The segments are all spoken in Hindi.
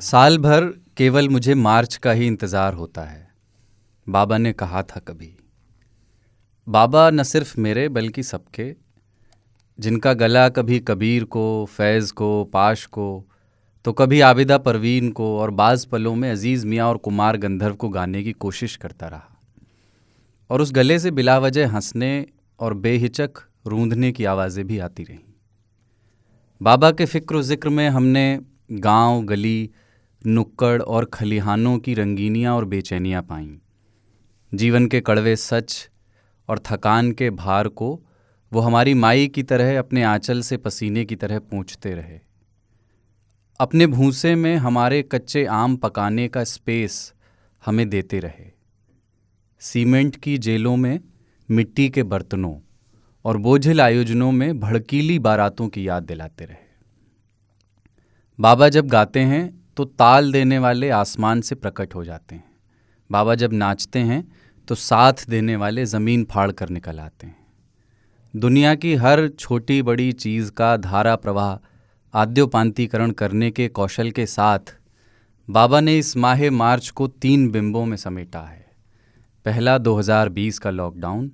साल भर केवल मुझे मार्च का ही इंतज़ार होता है, बाबा ने कहा था कभी। बाबा न सिर्फ मेरे बल्कि सबके, जिनका गला कभी कबीर को, फैज़ को, पाश को, तो कभी आबिदा परवीन को, और बाज़ पलों में अजीज़ मियाँ और कुमार गंधर्व को गाने की कोशिश करता रहा। और उस गले से बिलावजह हंसने और बेहिचक रूंधने की आवाज़ें भी आती रहीं। बाबा के फ़िक्र ज़िक्र में हमने गांव, गली, नुक्कड़ और खलिहानों की रंगीनियाँ और बेचैनियाँ पाईं। जीवन के कड़वे सच और थकान के भार को वो हमारी माई की तरह अपने आंचल से पसीने की तरह पोंछते रहे। अपने भूसे में हमारे कच्चे आम पकाने का स्पेस हमें देते रहे। सीमेंट की जेलों में मिट्टी के बर्तनों और बोझिल आयोजनों में भड़कीली बारातों की याद दिलाते रहे। बाबा जब गाते हैं तो ताल देने वाले आसमान से प्रकट हो जाते हैं। बाबा जब नाचते हैं तो साथ देने वाले ज़मीन फाड़ कर निकल आते हैं। दुनिया की हर छोटी बड़ी चीज़ का धारा प्रवाह आद्योपांतीकरण करने के कौशल के साथ बाबा ने इस माह मार्च को 3 बिंबों में समेटा है। पहला 2020 का लॉकडाउन,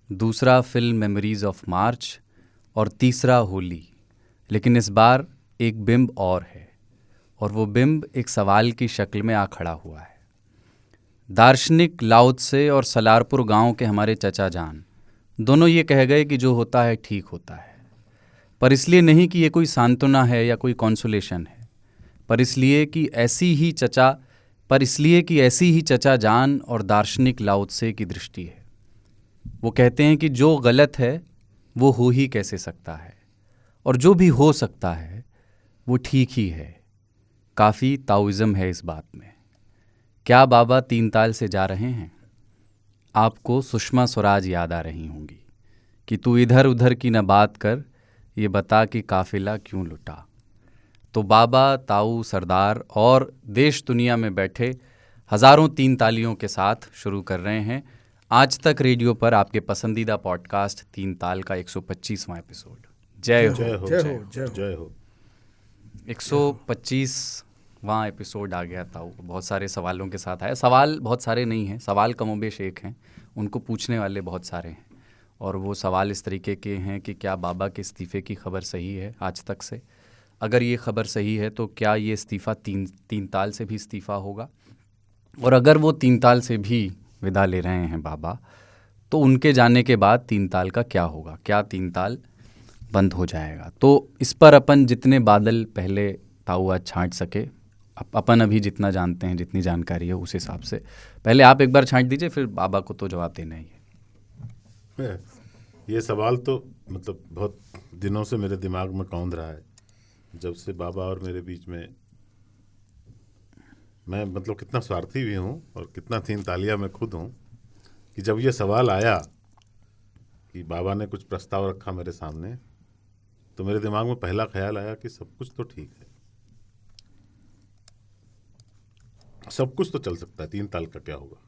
दूसरा फिल्म मेमोरीज ऑफ मार्च और तीसरा होली। लेकिन इस बार एक बिंब और है, और वो बिंब एक सवाल की शक्ल में आ खड़ा हुआ है। दार्शनिक लाओ त्से और सलारपुर गांव के हमारे चचा जान दोनों ये कह गए कि जो होता है ठीक होता है, पर इसलिए नहीं कि ये कोई सांत्वना है या कोई कॉन्सोलेशन है, पर इसलिए कि ऐसी ही चचा जान और दार्शनिक लाओ त्से की दृष्टि है। वो कहते हैं कि जो गलत है वो हो ही कैसे सकता है, और जो भी हो सकता है वो ठीक ही है। काफ़ी ताओइज़्म है इस बात में। क्या बाबा 3 ताल से जा रहे हैं? आपको सुषमा स्वराज याद आ रही होंगी कि तू इधर उधर की न बात कर, ये बता कि काफिला क्यों लुटा। तो बाबा, ताऊ, सरदार और देश दुनिया में बैठे हज़ारों 3 तालियों के साथ शुरू कर रहे हैं आज तक रेडियो पर आपके पसंदीदा पॉडकास्ट 3 ताल का 125वां एपिसोड। जय हो, जय हो, जय हो, जय हो। 125वां एपिसोड आ गया था। बहुत सारे सवालों के साथ आया। सवाल बहुत सारे नहीं हैं, सवाल कमोबेश एक हैं, उनको पूछने वाले बहुत सारे हैं। और वो सवाल इस तरीके के हैं कि क्या बाबा के इस्तीफ़े की खबर सही है आज तक से? अगर ये खबर सही है तो क्या ये इस्तीफ़ा 3 ताल से भी इस्तीफ़ा होगा? और अगर वो 3 ताल से भी विदा ले रहे हैं बाबा, तो उनके जाने के बाद 3 ताल का क्या होगा? क्या 3 ताल बंद हो जाएगा? तो इस पर अपन जितने बादल पहले ताऊ छांट सके, अपन अभी जितना जानते हैं, जितनी जानकारी है उस हिसाब से पहले आप एक बार छांट दीजिए, फिर बाबा को तो जवाब देना ही है। ये सवाल तो मतलब बहुत दिनों से मेरे दिमाग में कौंध रहा है, जब से बाबा और मेरे बीच में मैं मतलब कितना स्वार्थी भी हूँ और कितना 3 तालिया मैं खुद हूँ कि जब ये सवाल आया कि बाबा ने कुछ प्रस्ताव रखा मेरे सामने, तो मेरे दिमाग में पहला ख्याल आया कि सब कुछ तो ठीक है, सब कुछ तो चल सकता है, 3 ताल का क्या होगा?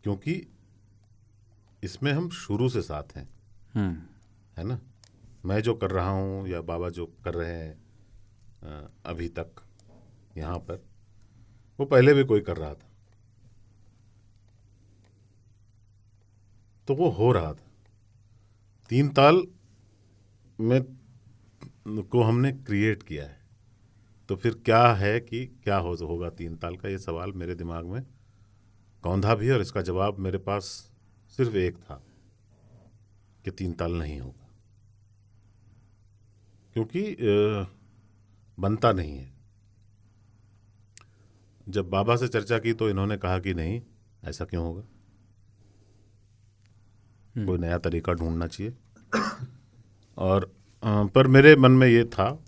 क्योंकि इसमें हम शुरू से साथ हैं, है ना। मैं जो कर रहा हूँ या बाबा जो कर रहे हैं अभी तक यहाँ पर, वो पहले भी कोई कर रहा था, तो वो हो रहा था। 3 ताल में को हमने क्रिएट किया है, तो फिर क्या है कि क्या होगा 3 ताल का? ये सवाल मेरे दिमाग में कौंधा भी, और इसका जवाब मेरे पास सिर्फ एक था कि 3 ताल नहीं होगा, क्योंकि बनता नहीं है। जब बाबा से चर्चा की तो इन्होंने कहा कि नहीं, ऐसा क्यों होगा, कोई नया तरीका ढूंढना चाहिए। और पर मेरे मन में ये था,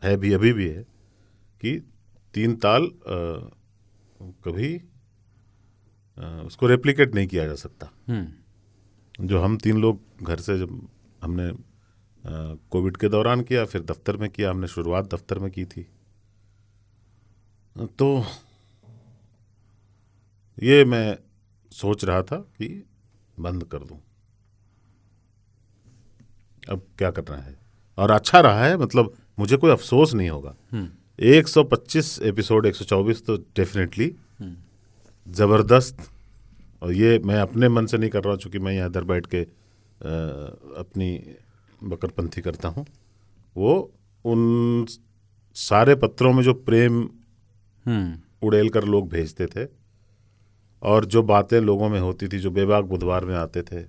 है भी, अभी भी है, कि 3 ताल कभी उसको रेप्लिकेट नहीं किया जा सकता। जो हम 3 लोग घर से, जब हमने कोविड के दौरान किया, फिर दफ्तर में किया, हमने शुरुआत दफ्तर में की थी, तो ये मैं सोच रहा था कि बंद कर दूं। अब क्या करना है, और अच्छा रहा है, मतलब मुझे कोई अफसोस नहीं होगा। 125 एपिसोड, 124 तो डेफिनेटली ज़बरदस्त। और ये मैं अपने मन से नहीं कर रहा हूँ, चूँकि मैं यहाँ इधर बैठ के अपनी बकरपंथी करता हूँ। वो उन सारे पत्रों में जो प्रेम उड़ेल कर लोग भेजते थे और जो बातें लोगों में होती थी, जो बेबाक बुधवार में आते थे,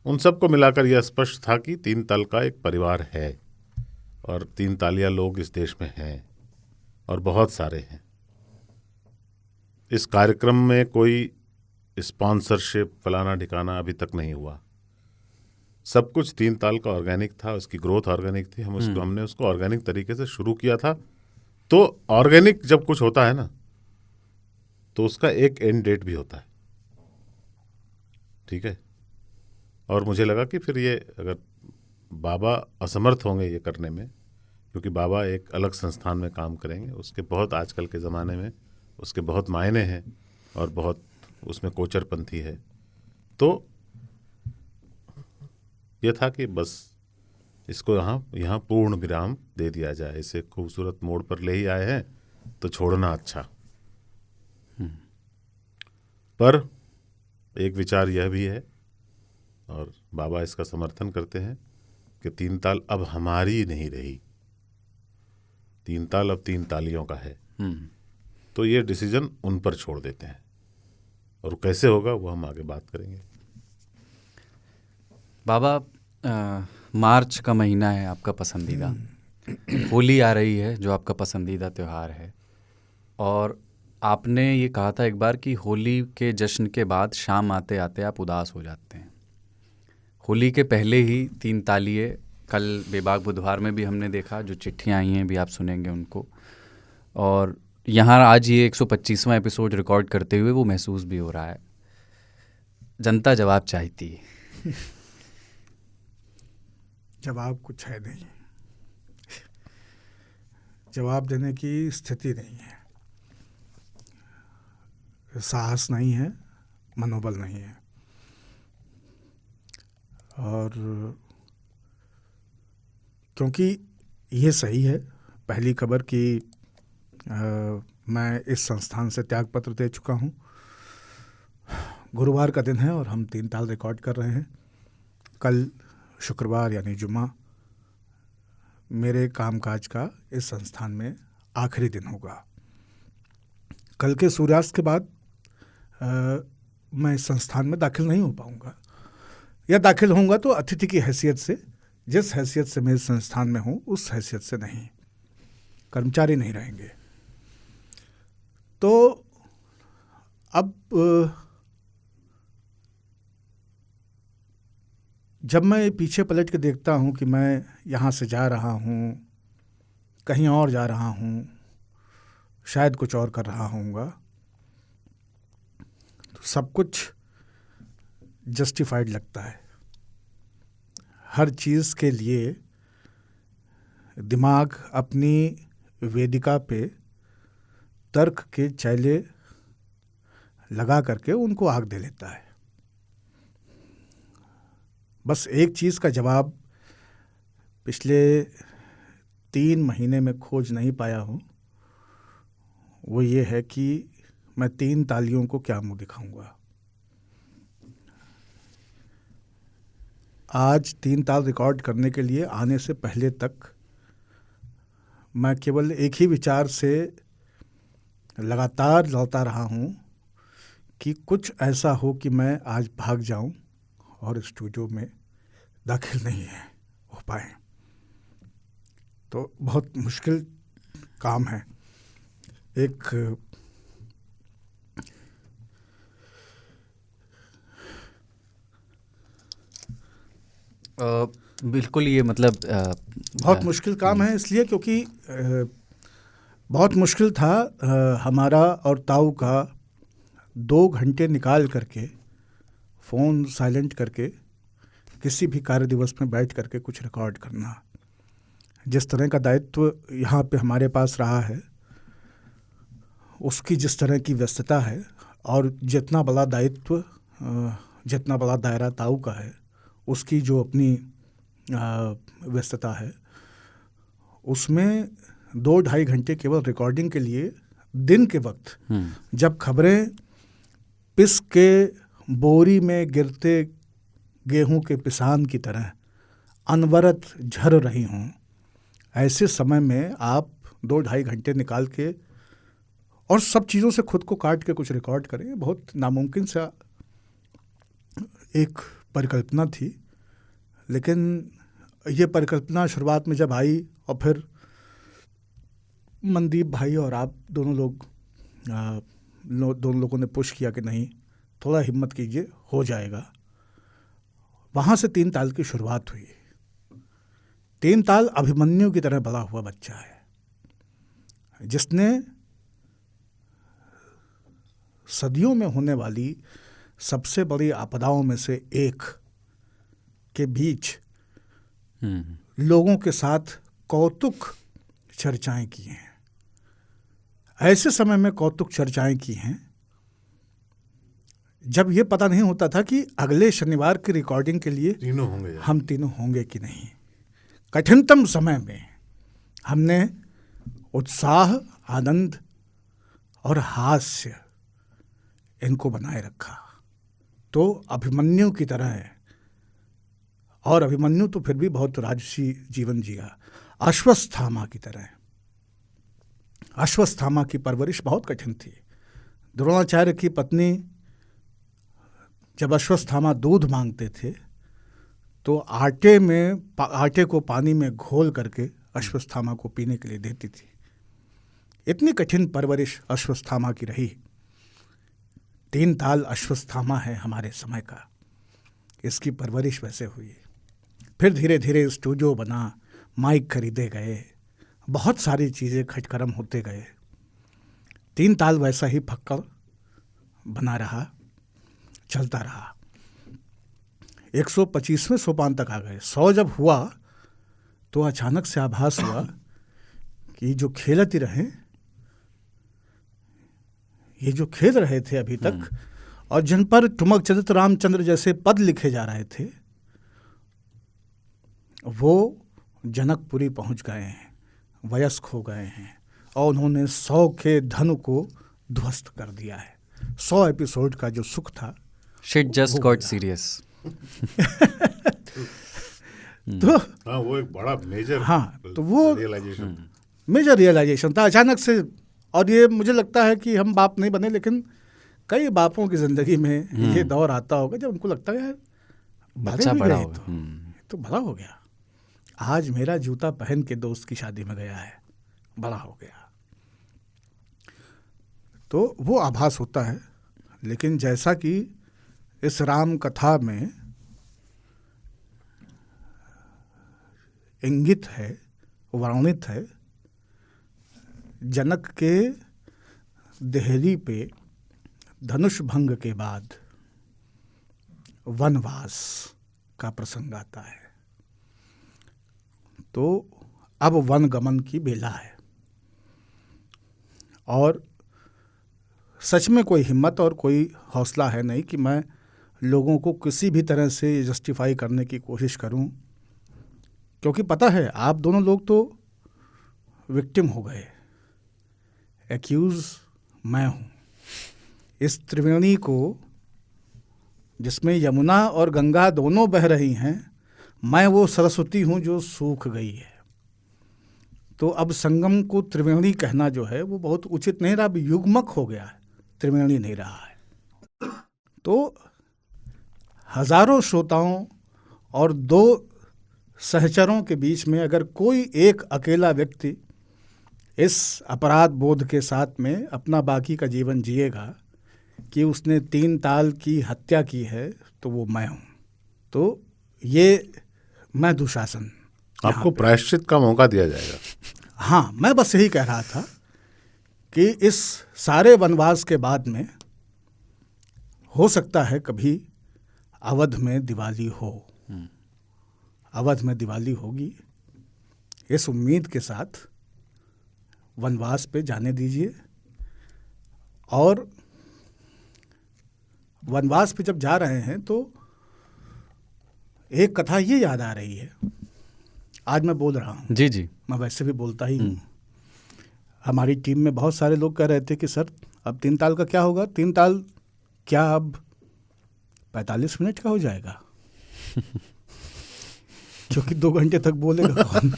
उन सबको मिलाकर यह स्पष्ट था कि तीन ताल का एक परिवार है और तीन तालिया लोग इस देश में हैं और बहुत सारे हैं। इस कार्यक्रम में कोई स्पॉन्सरशिप फलाना ठिकाना अभी तक नहीं हुआ। सब कुछ तीन ताल का ऑर्गेनिक था, उसकी ग्रोथ ऑर्गेनिक थी। हमने उसको ऑर्गेनिक तरीके से शुरू किया था। तो ऑर्गेनिक जब कुछ होता है ना, तो उसका एक एंड डेट भी होता है, ठीक है। और मुझे लगा कि फिर ये अगर बाबा असमर्थ होंगे ये करने में, क्योंकि बाबा एक अलग संस्थान में काम करेंगे, उसके बहुत आजकल के ज़माने में उसके बहुत मायने हैं और बहुत उसमें कोचरपंथी है, तो ये था कि बस इसको यहाँ पूर्ण विराम दे दिया जाए। इसे खूबसूरत मोड़ पर ले ही आए हैं तो छोड़ना अच्छा। पर एक विचार यह भी है और बाबा इसका समर्थन करते हैं कि तीन ताल अब हमारी नहीं रही, तीन ताल अब तीन तालियों का है। तो ये डिसीजन उन पर छोड़ देते हैं और कैसे होगा वो हम आगे बात करेंगे। बाबा, मार्च का महीना है आपका पसंदीदा, होली आ रही है जो आपका पसंदीदा त्यौहार है, और आपने ये कहा था एक बार कि होली के जश्न के बाद शाम आते आते आप उदास हो जाते हैं। होली के पहले ही तीन तालिये, कल बेबाक बुधवार में भी हमने देखा, जो चिट्ठियाँ आई हैं भी आप सुनेंगे उनको, और यहाँ आज ये 125वां एपिसोड रिकॉर्ड करते हुए वो महसूस भी हो रहा है। जनता जवाब चाहती है। जवाब कुछ है नहीं, जवाब देने की स्थिति नहीं है, साहस नहीं है, मनोबल नहीं है। और क्योंकि ये सही है, पहली खबर कि मैं इस संस्थान से त्यागपत्र दे चुका हूँ। गुरुवार का दिन है और हम तीन ताल रिकॉर्ड कर रहे हैं। कल शुक्रवार यानी जुम्मा मेरे कामकाज का इस संस्थान में आखिरी दिन होगा। कल के सूर्यास्त के बाद मैं इस संस्थान में दाखिल नहीं हो पाऊंगा, या दाखिल होऊंगा तो अतिथि की हैसियत से, जिस हैसियत से मैं इस संस्थान में हूँ उस हैसियत से नहीं, कर्मचारी नहीं रहेंगे। तो अब जब मैं पीछे पलट के देखता हूँ कि मैं यहाँ से जा रहा हूँ, कहीं और जा रहा हूँ, शायद कुछ और कर रहा होऊंगा, तो सब कुछ जस्टिफाइड लगता है। हर चीज़ के लिए दिमाग अपनी वेदिका पे तर्क के चैले लगा करके उनको आग दे लेता है। बस एक चीज़ का जवाब पिछले 3 महीने में खोज नहीं पाया हूँ, वो ये है कि मैं तीन तालियों को क्या मुंह दिखाऊंगा। आज तीन ताल रिकॉर्ड करने के लिए आने से पहले तक मैं केवल एक ही विचार से लगातार लौटा रहा हूँ कि कुछ ऐसा हो कि मैं आज भाग जाऊं और स्टूडियो में दाखिल नहीं है हो पाए। तो बहुत मुश्किल काम है। एक बिल्कुल, ये मतलब बहुत मुश्किल काम है, इसलिए क्योंकि बहुत मुश्किल था हमारा और ताऊ का 2 घंटे निकाल करके फ़ोन साइलेंट करके किसी भी कार्य दिवस में बैठ करके कुछ रिकॉर्ड करना। जिस तरह का दायित्व यहाँ पे हमारे पास रहा है, उसकी जिस तरह की व्यस्तता है, और जितना बड़ा दायित्व, जितना बड़ा दायरा ताऊ का है, उसकी जो अपनी व्यस्तता है, उसमें 2-2.5 घंटे केवल रिकॉर्डिंग के लिए दिन के वक्त जब खबरें पिस के बोरी में गिरते गेहूं के पिसान की तरह अनवरत झर रही हों, ऐसे समय में आप 2-2.5 घंटे निकाल के और सब चीज़ों से खुद को काट के कुछ रिकॉर्ड करें, बहुत नामुमकिन सा एक परिकल्पना थी। लेकिन ये परिकल्पना शुरुआत में जब आई और फिर मनदीप भाई और आप दोनों लोगों ने पुश किया कि नहीं, थोड़ा हिम्मत कीजिए, हो जाएगा। वहाँ से 3 ताल की शुरुआत हुई। 3 ताल अभिमन्यु की तरह बड़ा हुआ बच्चा है, जिसने सदियों में होने वाली सबसे बड़ी आपदाओं में से एक के बीच लोगों के साथ कौतुक चर्चाएं की हैं। ऐसे समय में कौतुक चर्चाएं की हैं जब ये पता नहीं होता था कि अगले शनिवार की रिकॉर्डिंग के लिए हम तीनों होंगे कि नहीं। कठिनतम समय में हमने उत्साह, आनंद और हास्य इनको बनाए रखा। तो अभिमन्यु की तरह है, और अभिमन्यु तो फिर भी बहुत राजसी जीवन जिया। अश्वत्थामा की तरह। अश्वत्थामा की परवरिश बहुत कठिन थी। द्रोणाचार्य की पत्नी जब अश्वत्थामा दूध मांगते थे तो आटे को पानी में घोल करके अश्वत्थामा को पीने के लिए देती थी। इतनी कठिन परवरिश अश्वत्थामा की रही। 3 ताल अश्वत्थामा है हमारे समय का, इसकी परवरिश वैसे हुई। फिर धीरे धीरे स्टूडियो बना, माइक खरीदे गए, बहुत सारी चीज़ें खटकरम होते गए। 3 ताल वैसा ही फक्कड़ बना रहा, चलता रहा। 125वें सोपान तक आ गए। 100 जब हुआ तो अचानक से आभास हुआ कि जो खेलती रहे, ये जो खेल रहे थे अभी तक और जिन पर टुमक चरित रामचंद्र जैसे पद लिखे जा रहे थे, वो जनकपुरी पहुंच गए हैं, वयस्क हो गए हैं और उन्होंने 100 के धनु को ध्वस्त कर दिया है। 100 एपिसोड का जो सुख था, शिट जस्ट गॉट सीरियस। तो वो एक बड़ा मेजर, तो वो मेजर रियलाइजेशन था अचानक से। और ये मुझे लगता है कि हम बाप नहीं बने, लेकिन कई बापों की जिंदगी में ये दौर आता होगा जब उनको लगता है यार बच्चा बड़ा हो, तो बड़ा हो गया। आज मेरा जूता पहन के दोस्त की शादी में गया है, बड़ा हो गया। तो वो आभास होता है। लेकिन जैसा कि इस राम कथा में इंगित है, वर्णित है, जनक के देहली पे धनुष भंग के बाद वनवास का प्रसंग आता है। तो अब वन गमन की बेला है और सच में कोई हिम्मत और कोई हौसला है नहीं कि मैं लोगों को किसी भी तरह से जस्टिफाई करने की कोशिश करूं, क्योंकि पता है आप दोनों लोग तो विक्टिम हो गए, एक्यूज मैं हूं। इस त्रिवेणी को जिसमें यमुना और गंगा दोनों बह रही हैं, मैं वो सरस्वती हूं जो सूख गई है। तो अब संगम को त्रिवेणी कहना जो है वो बहुत उचित नहीं रहा, अब युग्मक हो गया है, त्रिवेणी नहीं रहा है। तो हजारों श्रोताओं और 2 सहचरों के बीच में अगर कोई एक अकेला व्यक्ति इस अपराध बोध के साथ में अपना बाकी का जीवन जिएगा कि उसने 3 ताल की हत्या की है, तो वो मैं हूं। तो ये मैं दुशासन, आपको प्रायश्चित का मौका दिया जाएगा। हाँ, मैं बस यही कह रहा था कि इस सारे वनवास के बाद में हो सकता है कभी अवध में दिवाली हो, अवध में दिवाली होगी। इस उम्मीद के साथ वनवास पे जाने दीजिए। और वनवास पे जब जा रहे हैं तो एक कथा ये याद आ रही है। आज मैं बोल रहा हूँ, जी जी। मैं वैसे भी बोलता ही हूँ। हमारी टीम में बहुत सारे लोग कह रहे थे कि सर अब 3 ताल का क्या होगा, 3 ताल क्या अब 45 मिनट का हो जाएगा क्योंकि 2 घंटे तक बोलेगा कौन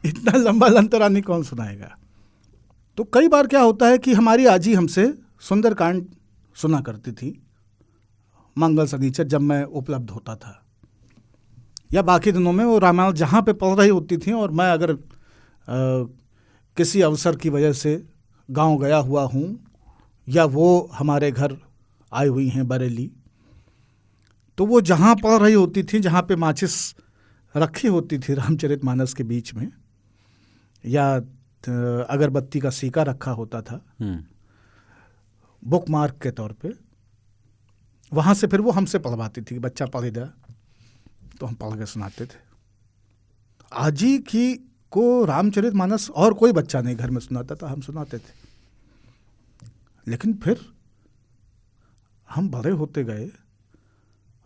इतना लंबा लंतरानी कौन सुनाएगा। तो कई बार क्या होता है कि हमारी आजी हमसे सुंदरकांड सुना करती थी मंगल शनिचर जब मैं उपलब्ध होता था, या बाकी दिनों में वो रामायण जहाँ पे पढ़ रही होती थी और मैं अगर किसी अवसर की वजह से गांव गया हुआ हूँ या वो हमारे घर आई हुई हैं बरेली, तो वो जहाँ पढ़ रही होती थी, जहाँ पे माचिस रखी होती थी रामचरितमानस के बीच में, या अगरबत्ती का सीका रखा होता था बुक मार्क के तौर पे, वहाँ से फिर वो हमसे पढ़वाती थी कि बच्चा पढ़ दे, तो हम पढ़ के सुनाते थे। आजी की को रामचरितमानस और कोई बच्चा नहीं घर में सुनाता था, हम सुनाते थे। लेकिन फिर हम बड़े होते गए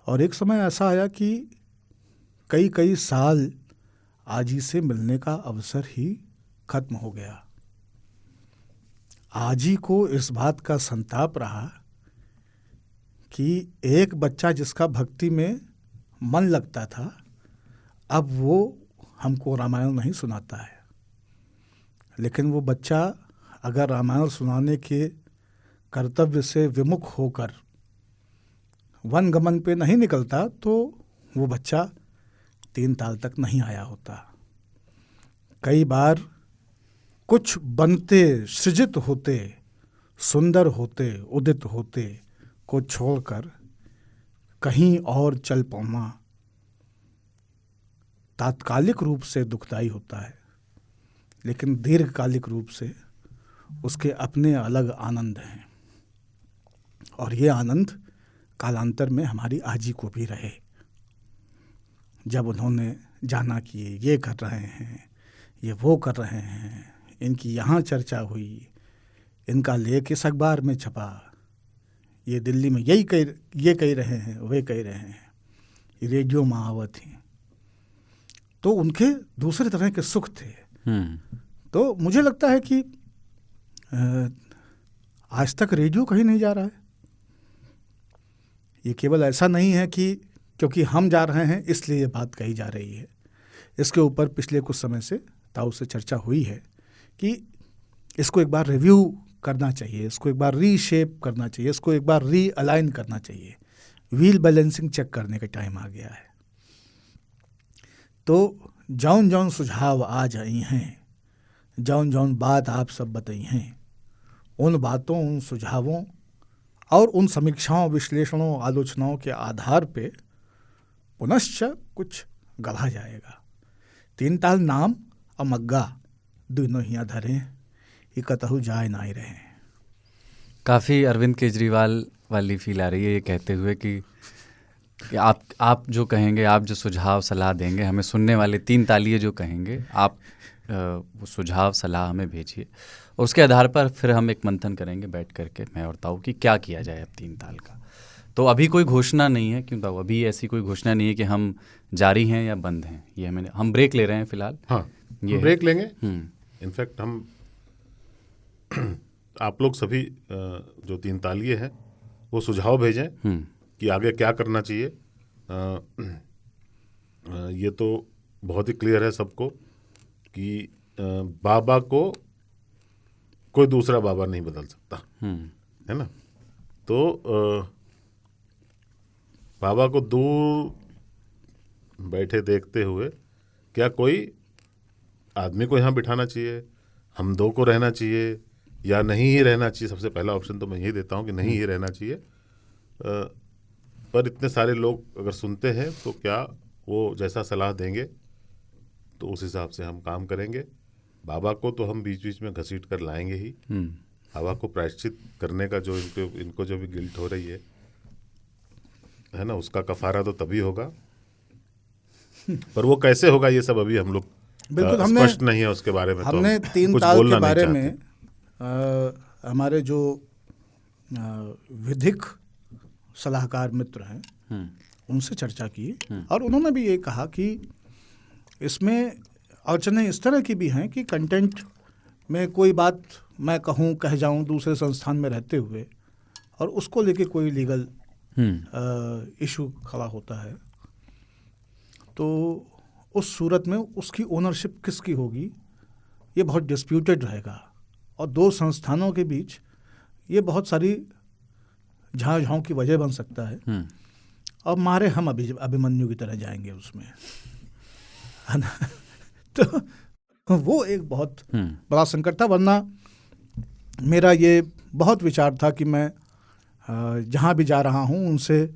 और एक समय ऐसा आया कि कई कई साल आजी से मिलने का अवसर ही खत्म हो गया। आजी को इस बात का संताप रहा कि एक बच्चा जिसका भक्ति में मन लगता था, अब वो हमको रामायण नहीं सुनाता है। लेकिन वो बच्चा अगर रामायण सुनाने के कर्तव्य से विमुख होकर वन गमन पे नहीं निकलता तो वो बच्चा 3 ताल तक नहीं आया होता। कई बार कुछ बनते, सृजित होते, सुंदर होते, उदित होते को छोड़कर कहीं और चल पाना तात्कालिक रूप से दुखदाई होता है, लेकिन दीर्घकालिक रूप से उसके अपने अलग आनंद हैं। और ये आनंद कालांतर में हमारी आजी को भी रहे, जब उन्होंने जाना कि ये कर रहे हैं, ये वो कर रहे हैं, इनकी यहाँ चर्चा हुई, इनका लेख इस अखबार में छपा, ये दिल्ली में ये कह रहे हैं, वे कह रहे हैं, ये रेडियो में आवत हैं, तो उनके दूसरे तरह के सुख थे। तो मुझे लगता है कि आज तक रेडियो कहीं नहीं जा रहा है। ये केवल ऐसा नहीं है कि क्योंकि हम जा रहे हैं इसलिए ये बात कही जा रही है। इसके ऊपर पिछले कुछ समय से ताऊ से चर्चा हुई है कि इसको एक बार रिव्यू करना चाहिए, इसको एक बार रीशेप करना चाहिए, इसको एक बार रीअलाइन करना चाहिए। व्हील बैलेंसिंग चेक करने का टाइम आ गया है। तो जौन जौन सुझाव आज आई हैं, जौन जौन बात आप सब बताई हैं, उन बातों, उन सुझावों और उन समीक्षाओं, विश्लेषणों, आलोचनाओं के आधार पे पुनश्च कुछ गढ़ा जाएगा। 3 ताल नाम और मग्गा दोनों ही धरें, इकतहु जाए ना ही रहे। काफ़ी अरविंद केजरीवाल वाली फील आ रही है ये कहते हुए कि आप जो कहेंगे, आप जो सुझाव सलाह देंगे, हमें सुनने वाले 3 तालिये जो कहेंगे, आप वो सुझाव सलाह हमें भेजिए और उसके आधार पर फिर हम एक मंथन करेंगे बैठ करके, मैं और ताऊ, कि क्या किया जाए अब 3 ताल का। तो अभी कोई घोषणा नहीं है, क्यों ताऊ? अभी ऐसी कोई घोषणा नहीं है कि हम जारी हैं या बंद हैं। ये हम ब्रेक ले रहे हैं फिलहाल। हाँ, ये ब्रेक लेंगे। इनफैक्ट हम आप लोग सभी जो 3 तालिये हैं वो सुझाव भेजें कि आगे क्या करना चाहिए। ये तो बहुत ही क्लियर है सबको कि बाबा को कोई दूसरा बाबा नहीं बदल सकता, है ना। तो बाबा को दूर बैठे देखते हुए क्या कोई आदमी को यहाँ बिठाना चाहिए, हम 2 को रहना चाहिए या नहीं ही रहना चाहिए? सबसे पहला ऑप्शन तो मैं यही देता हूँ कि नहीं ही रहना चाहिए। पर इतने सारे लोग अगर सुनते हैं तो क्या वो जैसा सलाह देंगे तो उस हिसाब से हम काम करेंगे। बाबा को तो हम बीच बीच में घसीट कर लाएंगे ही। बाबा को प्रायश्चित करने का जो इनको जो भी गिल्ट हो रही है ना, उसका कफारा तो तभी होगा। पर वो कैसे होगा ये सब अभी हम लोग बिल्कुल स्पष्ट नहीं है उसके बारे में। हमने तो 3 ताल के बारे में हमारे जो विधिक सलाहकार मित्र हैं उनसे चर्चा की और उन्होंने भी ये कहा कि इसमें अड़चनें इस तरह की भी हैं कि कंटेंट में कोई बात मैं कहूँ कह जाऊँ दूसरे संस्थान में रहते हुए और उसको लेके कोई लीगल इशू खड़ा होता है, तो उस सूरत में उसकी ओनरशिप किसकी होगी ये बहुत डिस्प्यूटेड रहेगा और दो संस्थानों के बीच ये बहुत सारी झांझाओं की वजह बन सकता है और मारे हम अभिमन्यु की तरह जाएंगे उसमें, है ना। तो वो एक बहुत बड़ा संकट था, वरना मेरा ये बहुत विचार था कि मैं जहाँ भी जा रहा हूँ उनसे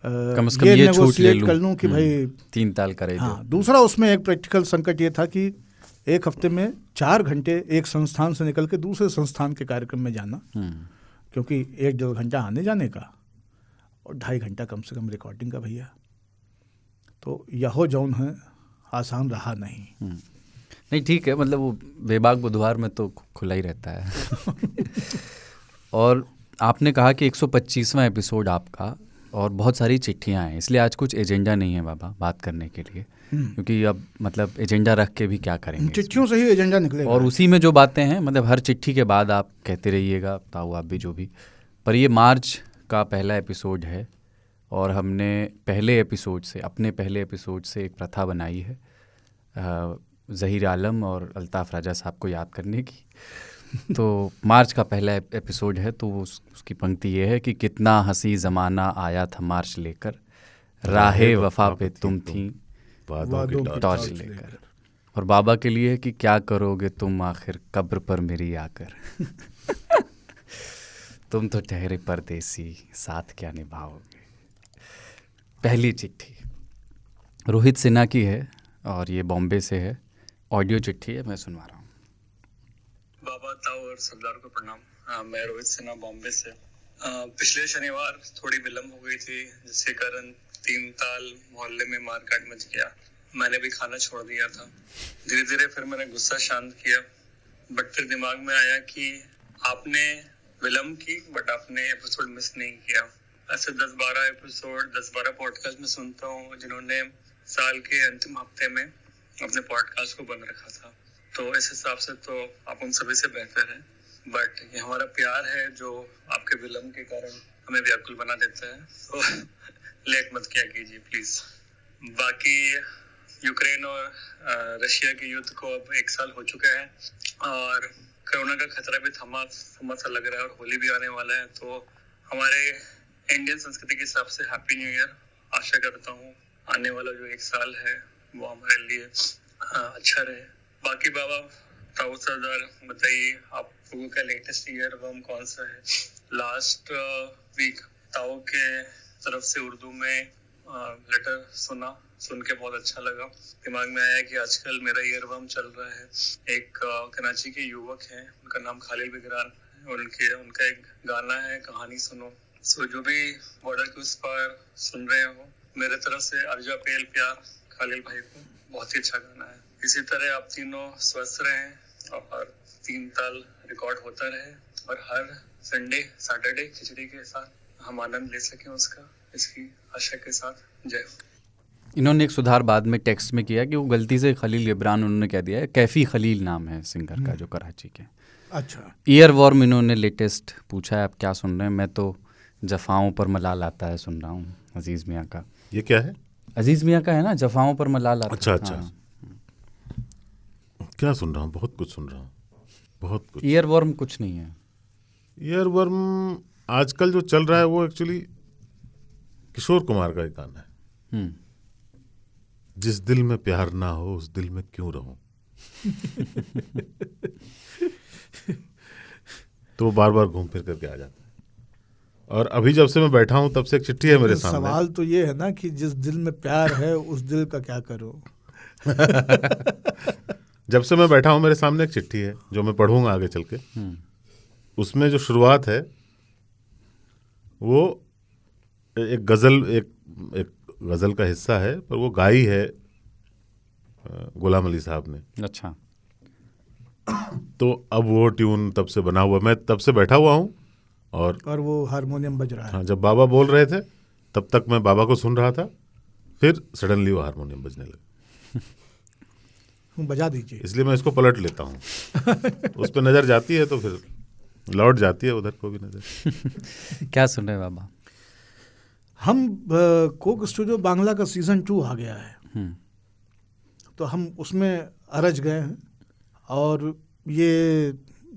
कम से कम ये छूट ले लूं कर लूँ कि भाई 3 ताल करे। हाँ, दूसरा उसमें एक प्रैक्टिकल संकट ये था कि एक हफ्ते में 4 घंटे एक संस्थान से निकल के दूसरे संस्थान के कार्यक्रम में जाना, क्योंकि 1-1.5 घंटा आने जाने का और 2.5 घंटा कम से कम रिकॉर्डिंग का भैया, तो यहो जौन है आसान रहा नहीं। नहीं ठीक है, मतलब वो बेबाक बुधवार में तो खुला ही रहता है। और आपने कहा कि 125वां एपिसोड आपका और बहुत सारी चिट्ठियां हैं, इसलिए आज कुछ एजेंडा नहीं है बाबा बात करने के लिए, क्योंकि अब मतलब एजेंडा रख के भी क्या करेंगे, चिट्ठियों से ही एजेंडा निकलेगा और उसी में जो बातें हैं मतलब हर चिट्ठी के बाद आप कहते रहिएगा ताऊ आप भी जो भी। पर ये मार्च का पहला एपिसोड है और हमने अपने पहले एपिसोड से एक प्रथा बनाई है ज़हीर आलम और अल्ताफ़ राजा साहब को याद करने की। तो मार्च का पहला एपिसोड है, तो उसकी पंक्ति ये है कि कितना हंसी ज़माना आया था मार्च लेकर, राहे वफ़ा पे तुम थी वादों की टॉर्च लेकर। और बाबा के लिए है कि क्या करोगे तुम आखिर कब्र पर मेरी आकर। तुम तो ठहरे परदेसी साथ क्या निभाओगे। पहली चिट्ठी रोहित सिन्हा की है और ये बॉम्बे से है, ऑडियो चिट्ठी है, मैं सुनवा रहा हूँ। बाबा ताऊ और सरदार को प्रणाम। मैं रोहित सिन्हा बॉम्बे से। पिछले शनिवार थोड़ी विलम्ब हो गई थी, जिसके कारण 3 ताल मोहल्ले में मारकाट मच गया। मैंने भी खाना छोड़ दिया था। धीरे धीरे फिर मैंने गुस्सा शांत किया, बट फिर दिमाग में आया कि आपने विलम्ब की बट आपने एपिसोड मिस नहीं किया। ऐसे 10-12 एपिसोड 10-12 पॉडकास्ट में सुनता हूँ जिन्होंने साल के अंतिम हफ्ते में अपने पॉडकास्ट को बंद रखा था, तो इस हिसाब से तो आप उन सभी से बेहतर हैं। बट ये हमारा प्यार है जो आपके विलम्ब के कारण हमें व्याकुल बना देता है, तो लेट मत किया कीजिए प्लीज। बाकी यूक्रेन और रशिया के युद्ध को अब 1 साल हो चुका है और कोरोना का खतरा भी थमा सा लग रहा है और होली भी आने वाला है, तो हमारे इंडियन संस्कृति के हिसाब से हैप्पी न्यू ईयर। आशा करता हूँ आने वाला जो 1 साल है वो हमारे लिए अच्छा रहे। बाकी बाबा ताऊ सरदार बताइए आप लोगों का लेटेस्ट ईयरवर्म कौन सा है। लास्ट वीक ताऊ के तरफ से उर्दू में लेटर सुन के बहुत अच्छा लगा। दिमाग में आया कि आजकल मेरा ईयरवर्म चल रहा है। एक कराची के युवक हैं, उनका नाम खालिल बिगरान, उनका एक गाना है कहानी सुनो। सो जो भी बॉर्डर के उस पार सुन रहे हो, मेरे तरफ से अर्जा पेल प्यार खालिल भाई को। बहुत ही अच्छा गाना है। इसी तरह आप तीनों स्वस्थ रहें और 3 ताल रिकॉर्ड होता रहे और हर संडे सैटरडे खिचड़ी के साथ हम आनंद ले सकें उसका, इसकी आशा के साथ जय हो। इन्होंने एक सुधार बाद में टेक्स्ट में किया कि वो गलती से खलील गिब्रान उन्होंने कह दिया है, कैफी खलील नाम है सिंगर का जो कराची के। अच्छा, ईयरवॉर्म इन्होंने लेटेस्ट पूछा है, आप क्या सुन रहे हैं। मैं तो जफ़ाओं पर मलाल आता है सुन रहा हूँ, अजीज़ मियाँ का। ये क्या है? अजीज़ मियाँ का है ना, जफ़ाओं पर मलाल आता है। अच्छा हाँ। क्या सुन रहा हूँ? बहुत कुछ सुन रहा हूँ, बहुत कुछ। ईयरवॉर्म कुछ नहीं है। ईयरवर्म आजकल जो चल रहा है वो एक्चुअली किशोर कुमार का एक गाना है, जिस दिल में प्यार ना हो उस दिल में क्यों रहूं। तो वो बार बार घूम फिर करके आ जाता है। और अभी जब से मैं बैठा हूं तब से एक चिट्ठी है मेरे सामने। सवाल तो ये है ना कि जिस दिल में प्यार है उस दिल का क्या करो। जब से मैं बैठा हूं मेरे सामने एक चिट्ठी है जो मैं पढ़ूंगा आगे चल के। उसमें जो शुरुआत है वो एक गज़ल का हिस्सा है, पर वो गाई है गुलाम अली साहब ने। अच्छा। तो अब वो ट्यून तब से बना हुआ, मैं तब से बैठा हुआ हूँ और वो हारमोनियम बज रहा है। हाँ, जब बाबा बोल रहे थे तब तक मैं बाबा को सुन रहा था, फिर सडनली वो हारमोनियम बजने लगा। बजा दीजिए। इसलिए मैं इसको पलट लेता हूँ। उस पर नज़र जाती है तो फिर लौट जाती है उधर को भी नज़र। क्या सुन रहे हैं बाबा? हम कोक स्टूडियो बांग्ला का सीज़न 2 आ गया है, तो हम उसमें अरज गए हैं। और ये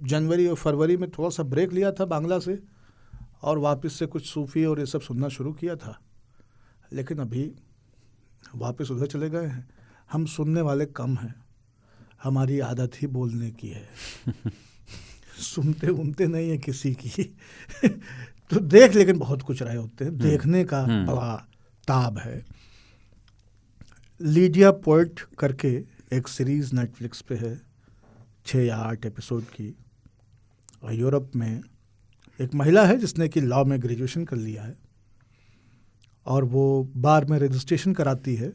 जनवरी और फरवरी में थोड़ा सा ब्रेक लिया था बांग्ला से, और वापस से कुछ सूफ़ी और ये सब सुनना शुरू किया था, लेकिन अभी वापस उधर चले गए हैं। हम सुनने वाले कम हैं, हमारी आदत ही बोलने की है। सुनते नहीं है किसी की। तो देख लेकिन बहुत कुछ रहे होते हैं, देखने का बड़ा ताब है। लीडिया पोएट करके एक सीरीज़ नेटफ्लिक्स पे है, 6 या 8 एपिसोड की। और यूरोप में एक महिला है जिसने कि लॉ में ग्रेजुएशन कर लिया है, और वो बार में रजिस्ट्रेशन कराती है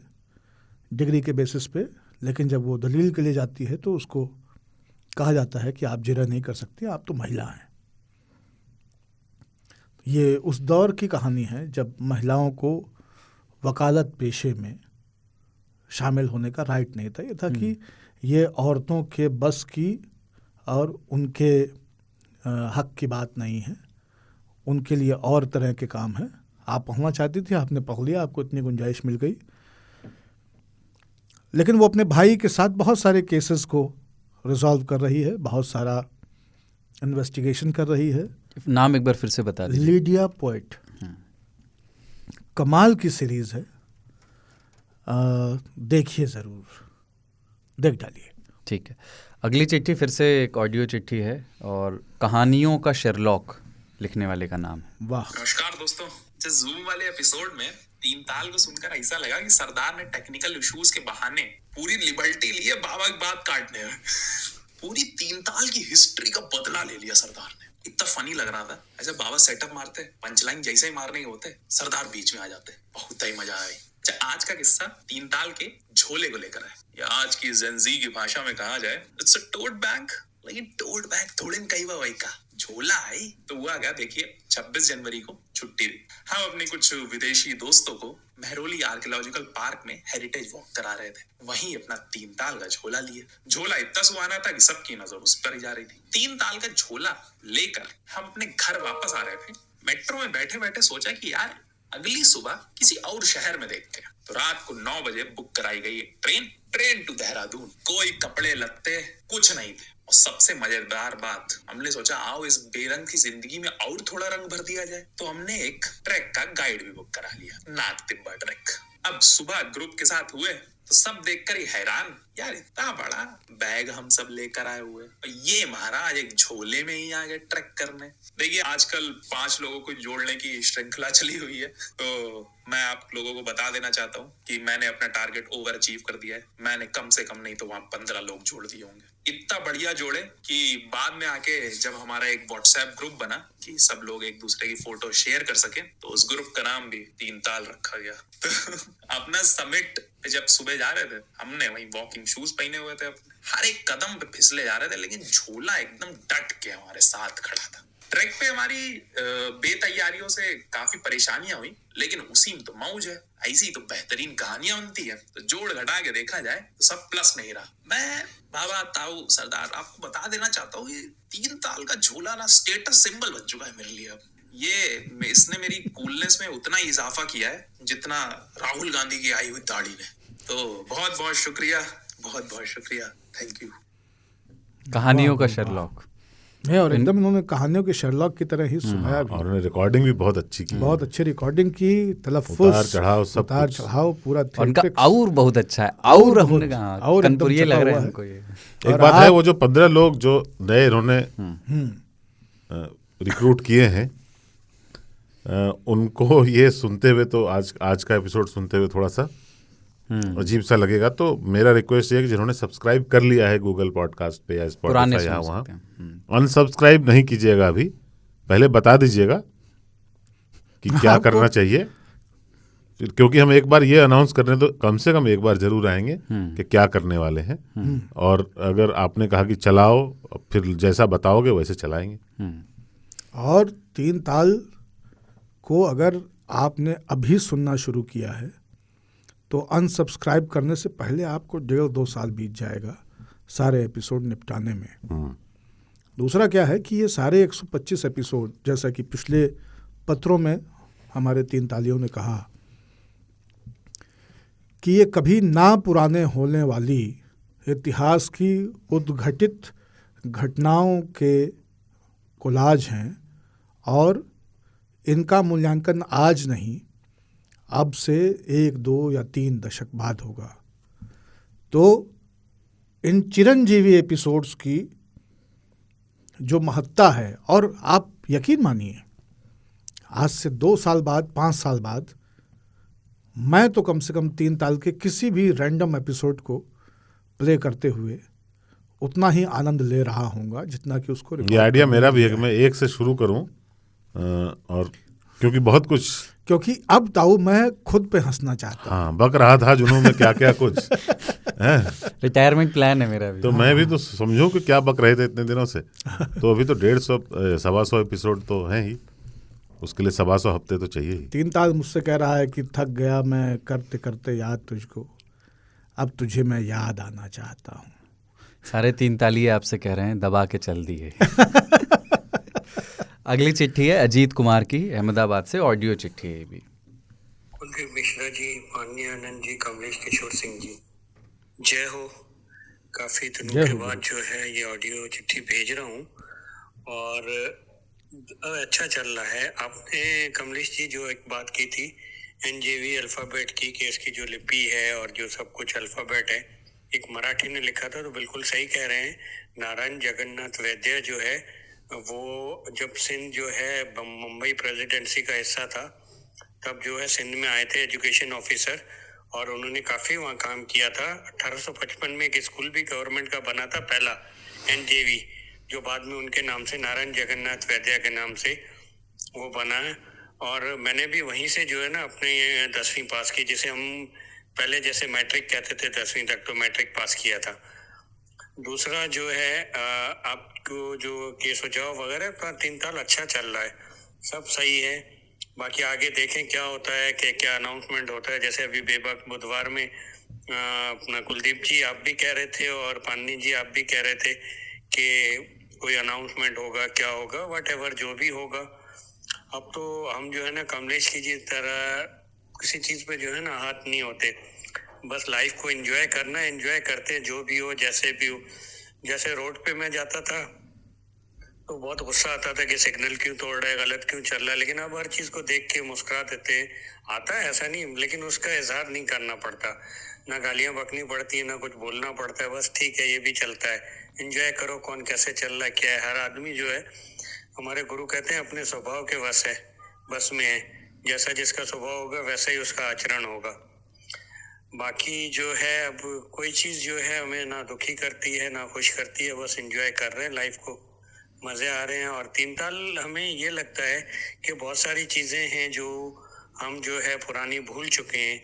डिग्री के बेसिस पे, लेकिन जब वो दलील के लिए जाती है तो उसको कहा जाता है कि आप जिरह नहीं कर सकती, आप तो महिला हैं। ये उस दौर की कहानी है जब महिलाओं को वकालत पेशे में शामिल होने का राइट नहीं था। ये था कि ये औरतों के बस की और उनके हक की बात नहीं है, उनके लिए और तरह के काम है। आप पढ़ना चाहती थी, आपने पढ़ लिया, आपको इतनी गुंजाइश मिल गई। लेकिन वो अपने भाई के साथ बहुत सारे केसेस को रिजॉल्व कर रही है, बहुत सारा इन्वेस्टिगेशन कर रही है। नाम एक बार फिर से बता दीजिए। लीडिया पोएट, कमाल की सीरीज है, देखिए ज़रूर, देख डालिए। ठीक है, अगली चिट्ठी फिर से एक ऑडियो चिट्ठी है, और कहानियों का शेरलॉक लिखने वाले का नाम है। वाह। नमस्कार दोस्तों, जूम वाले एपिसोड में 3 ताल को सुनकर ऐसा लगा कि सरदार ने टेक्निकल इश्यूज के बहाने पूरी लिबर्टी ली है बाबा की बात काटने में। पूरी 3 ताल की हिस्ट्री का बदला ले लिया सरदार ने। इतना फनी लग रहा था, ऐसे बाबा सेटअप मारते, पंचलाइन जैसे ही मारने के होते, सरदार बीच में आ जाते, बहुत ही मजा आया। आज का किस्सा 3 ताल के झोले को लेकर है, या आज की जेनजी की भाषा में कहा जाए इट्स अ टोट बैग। लेकिन टोट बैग थोड़े न कई वही का झोला है। तो हुआ क्या, देखिए 26 जनवरी को छुट्टी थी। हम अपने कुछ विदेशी दोस्तों को महरौली आर्कियोलॉजिकल पार्क में हेरिटेज वॉक करा रहे थे। वहीं अपना 3 ताल का झोला लिए। झोला इतना सुहाना था कि सबकी नजर उस पर ही जा रही थी। 3 ताल का झोला लेकर हम अपने घर वापस आ रहे थे। मेट्रो में बैठे बैठे सोचा कि यार अगली सुबह किसी और शहर में देखते हैं। तो रात को 9 बजे बुक कराई गई एक ट्रेन टू देहरादून। कोई कपड़े लत्ते कुछ नहीं थे। और सबसे मजेदार बात, हमने सोचा आओ इस बेरंग की जिंदगी में और थोड़ा रंग भर दिया जाए। तो हमने एक ट्रैक का गाइड भी बुक करा लिया, नाग तिब्बा ट्रैक। अब सुबह ग्रुप के साथ हुए तो सब देखकर ही हैरान, यार इतना बड़ा बैग हम सब लेकर आए हुए, ये महाराज एक झोले में ही आ गए ट्रैक करने। देखिए आजकल 5 लोगों को जोड़ने की श्रृंखला चली हुई है, तो मैं आप लोगों को बता देना चाहता हूँ कि मैंने अपना टारगेट ओवर अचीव कर दिया है। मैंने कम से कम नहीं तो वहां 15 लोग जोड़ दिए होंगे। इतना बढ़िया जोड़े कि बाद में आके जब हमारा एक व्हाट्सएप ग्रुप बना कि सब लोग एक दूसरे की फोटो शेयर कर सके, तो उस ग्रुप का नाम भी 3 ताल रखा गया। तो अपना समिट जब सुबह जा रहे थे, हमने वही वॉकिंग शूज पहने हुए थे, हर एक कदम पे फिसले जा रहे थे, लेकिन झोला एकदम डट के हमारे साथ खड़ा था। ट्रैक पे हमारी बेतैयारियों से काफी परेशानियां हुई, लेकिन उसी में तो मौज है। ऐसी तो बेहतरीन कहानियां बनती है। तो जोड़ घटा के देखा जाए तो सब प्लस नहीं रहा। मैं बाबा ताऊ सरदार आपको बता देना चाहता हूँ, ये 3 ताल का झोला ना स्टेटस सिंबल बन चुका है मेरे लिए। अब ये इसने मेरी कूलनेस में उतना ही इजाफा किया है जितना राहुल गांधी की आई हुई दाढ़ी ने। तो बहुत बहुत शुक्रिया, बहुत बहुत शुक्रिया, थैंक यू। कहानियों का शेरलॉक है, और एकदम इन्होंने कहानियों के शेरलॉक की तरह ही सुनाया भी। और उन्होंने रिकॉर्डिंग भी बहुत अच्छी की, बहुत अच्छी रिकॉर्डिंग की, तलफ्फुज़, उतार चढ़ाव सब उतार कुछ। चढ़ाव पूरा उनका theatrics। और बहुत अच्छा है। और बहुत- हमने कहा और एकदम कनपुरिये लग चढ़ा रहा है हुआ है। हमको ये। एक और बात है, आप- वो जो 15 लोग जो नए इन्होंने रिक्रूट किए हैं, उनको ये सुनते हुए तो आज का एपिसोड सुनते हुए थोड़ा सा अजीब सा लगेगा। तो मेरा रिक्वेस्ट ये है कि जिन्होंने सब्सक्राइब कर लिया है गूगल पॉडकास्ट पे या पुराने स्पॉटिफाई, यहाँ सुन वहाँ, सकते हैं। अनसब्सक्राइब नहीं कीजिएगा। अभी पहले बता दीजिएगा कि क्या करना चाहिए, फिर क्योंकि हम एक बार ये अनाउंस करने तो कम से कम एक बार जरूर आएंगे कि क्या करने वाले हैं। और अगर आपने कहा कि चलाओ, फिर जैसा बताओगे वैसे चलाएंगे। और 3 ताल को अगर आपने अभी सुनना शुरू किया है तो अनसब्सक्राइब करने से पहले आपको 1.5-2 साल बीत जाएगा सारे एपिसोड निपटाने में। दूसरा क्या है कि ये सारे 125 एपिसोड, जैसा कि पिछले पत्रों में हमारे 3 तालियों ने कहा कि ये कभी ना पुराने होने वाली इतिहास की उद्घटित घटनाओं के कोलाज हैं और इनका मूल्यांकन आज नहीं, अब से 1, 2 या 3 दशक बाद होगा। तो इन चिरंजीवी एपिसोड्स की जो महत्ता है, और आप यकीन मानिए आज से 2 साल बाद, 5 साल बाद मैं तो कम से कम 3 ताल के किसी भी रैंडम एपिसोड को प्ले करते हुए उतना ही आनंद ले रहा हूँगा जितना कि उसको। ये आइडिया मेरा भी है कि मैं 1 से शुरू करूं, और क्योंकि बहुत कुछ, क्योंकि अब ताऊ मैं खुद पे हंसना चाहता हूँ। हाँ, बक रहा था जुनून में क्या क्या कुछ है। रिटायरमेंट प्लान है मेरा भी। तो मैं भी तो समझूं कि क्या बक रहे थे इतने दिनों से। तो अभी तो 150-125 एपिसोड तो हैं ही, उसके लिए 125 हफ्ते तो चाहिए ही। 3 ताल मुझसे कह रहा है कि थक गया मैं करते करते याद तुझको, अब तुझे मैं याद आना चाहता हूँ। सारे 3 तालिये आपसे कह रहे हैं दबा के चल दिए। अगली चिट्ठी है अजीत कुमार की, अहमदाबाद से, ऑडियो चिट्ठी है ये भी। कुलदीप मिश्रा जी, माननीय आनंद जी, कमलेश किशोर सिंह जी, जय हो। काफ़ी दिनों के बाद जो है ये ऑडियो चिट्ठी भेज रहा हूँ और अच्छा चल रहा है। आपने कमलेश जी जो एक बात की थी NJV अल्फ़ाबेट की, कि इसकी जो लिपि है और जो सब कुछ अल्फ़ाबेट है, एक मराठी ने लिखा था, तो बिल्कुल सही कह रहे हैं। नारायण जगन्नाथ वैद्य जो है वो जब सिंध जो है मुंबई प्रेसिडेंसी का हिस्सा था, तब जो है सिंध में आए थे एजुकेशन ऑफिसर, और उन्होंने काफ़ी वहाँ काम किया था। 1855 में एक स्कूल भी गवर्नमेंट का बना था, पहला NJV, जो बाद में उनके नाम से, नारायण जगन्नाथ वैद्य के नाम से वो बना है। और मैंने भी वहीं से जो है ना अपने 10वीं पास की, जिसे हम पहले जैसे मैट्रिक कहते थे 10वीं तक, तो मैट्रिक पास किया था। दूसरा जो है आपको जो के सुझाव वगैरह का 3 ताल अच्छा चल रहा है, सब सही है। बाकी आगे देखें क्या होता है, कि क्या अनाउंसमेंट होता है। जैसे अभी बेबाक बुधवार में अपना कुलदीप जी आप भी कह रहे थे और पानी जी आप भी कह रहे थे कि कोई अनाउंसमेंट होगा, क्या होगा, व्हाटएवर जो भी होगा। अब तो हम जो है ना कमलेश की जी तरह किसी चीज़ पे जो है ना हाथ नहीं होते, बस लाइफ को एंजॉय करना, एंजॉय करते जो भी हो, जैसे भी हो। जैसे रोड पे मैं जाता था तो बहुत गुस्सा आता था कि सिग्नल क्यों तोड़ रहा है, गलत क्यों चल रहा है, लेकिन अब हर चीज़ को देख के मुस्कुरा देते हैं। आता है ऐसा नहीं, लेकिन उसका इजहार नहीं करना पड़ता, ना गालियाँ बकनी पड़ती है, ना कुछ बोलना पड़ता है, बस ठीक है ये भी चलता है, एंजॉय करो, कौन कैसे चल रहा है क्या है। हर आदमी जो है, हमारे गुरु कहते हैं, अपने स्वभाव के वश है, बस में है। जैसा जिसका स्वभाव होगा वैसा ही उसका आचरण होगा। बाकी जो है अब कोई चीज़ जो है हमें ना दुखी करती है ना खुश करती है, बस एंजॉय कर रहे हैं लाइफ को, मज़े आ रहे हैं। और 3 ताल हमें ये लगता है कि बहुत सारी चीज़ें हैं जो हम जो है पुरानी भूल चुके हैं।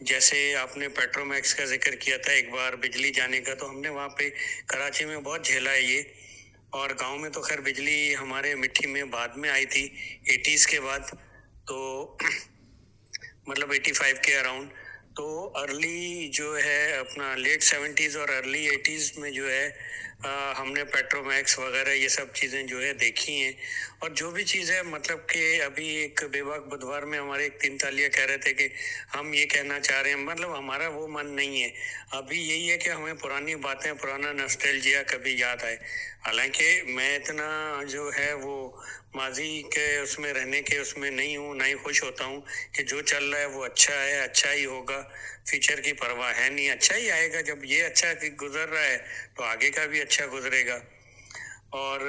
जैसे आपने पेट्रोमैक्स का जिक्र किया था एक बार, बिजली जाने का, तो हमने वहाँ पे कराची में बहुत झेला है ये। और गांव में तो खैर बिजली हमारे मिट्टी में बाद में आई थी 80s के बाद, तो मतलब 85 के अराउंड। तो अर्ली जो है अपना लेट 70s और अर्ली 80s में जो है हमने पेट्रोमैक्स वगैरह ये सब चीज़ें जो है देखी हैं। और जो भी चीज़ है, मतलब कि अभी एक बेबाक बुधवार में हमारे एक 3 तालिया कह रहे थे कि हम ये कहना चाह रहे हैं, मतलब हमारा वो मन नहीं है अभी, यही है कि हमें पुरानी बातें, पुराना नॉस्टैल्जिया कभी याद आए। हालांकि मैं इतना जो है वो माजी के उसमें रहने के उसमें नहीं हूँ, ना ही खुश होता हूँ कि जो चल रहा है वो अच्छा है, अच्छा ही होगा, फ्यूचर की परवाह है नहीं, अच्छा ही आएगा। जब ये अच्छा गुजर रहा है तो आगे का भी अच्छा गुजरेगा। और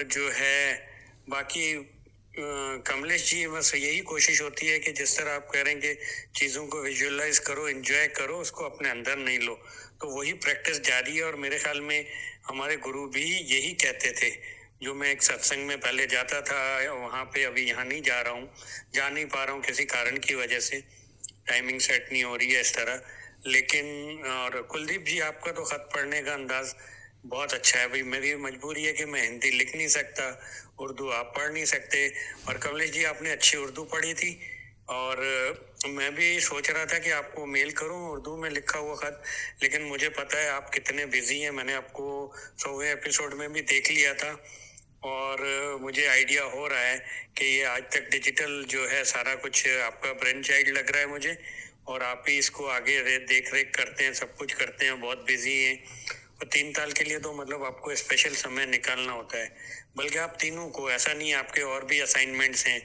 जो है बाकी कमलेश जी, बस यही कोशिश होती है कि जिस तरह आप कह रहे हैं कि चीज़ों को विजुअलाइज करो, एंजॉय करो, उसको अपने अंदर नहीं लो, तो वही प्रैक्टिस जारी है। और मेरे ख्याल में हमारे गुरु भी यही कहते थे। जो मैं एक सत्संग में पहले जाता था वहाँ पे, अभी यहाँ नहीं जा रहा हूँ, जा नहीं पा रहा हूँ किसी कारण की वजह से, टाइमिंग सेट नहीं हो रही है इस तरह। लेकिन और कुलदीप जी आपका तो ख़त पढ़ने का अंदाज़ बहुत अच्छा है। भाई मेरी मजबूरी है कि मैं हिंदी लिख नहीं सकता, उर्दू आप पढ़ नहीं सकते। और कमलेश जी आपने अच्छी उर्दू पढ़ी थी, और मैं भी सोच रहा था कि आपको मेल करूं उर्दू में लिखा हुआ खत, लेकिन मुझे पता है आप कितने बिजी हैं। मैंने आपको 100वें एपिसोड में भी देख लिया था और मुझे आइडिया हो रहा है कि ये आज तक डिजिटल जो है सारा कुछ आपका ब्रेन चाइल्ड लग रहा है मुझे, और आप ही इसको आगे देख रेख करते हैं, सब कुछ करते हैं, बहुत बिजी हैं। और 3 ताल के लिए तो मतलब आपको स्पेशल समय निकालना होता है, बल्कि आप तीनों को, ऐसा नहीं है, आपके और भी असाइनमेंट्स हैं,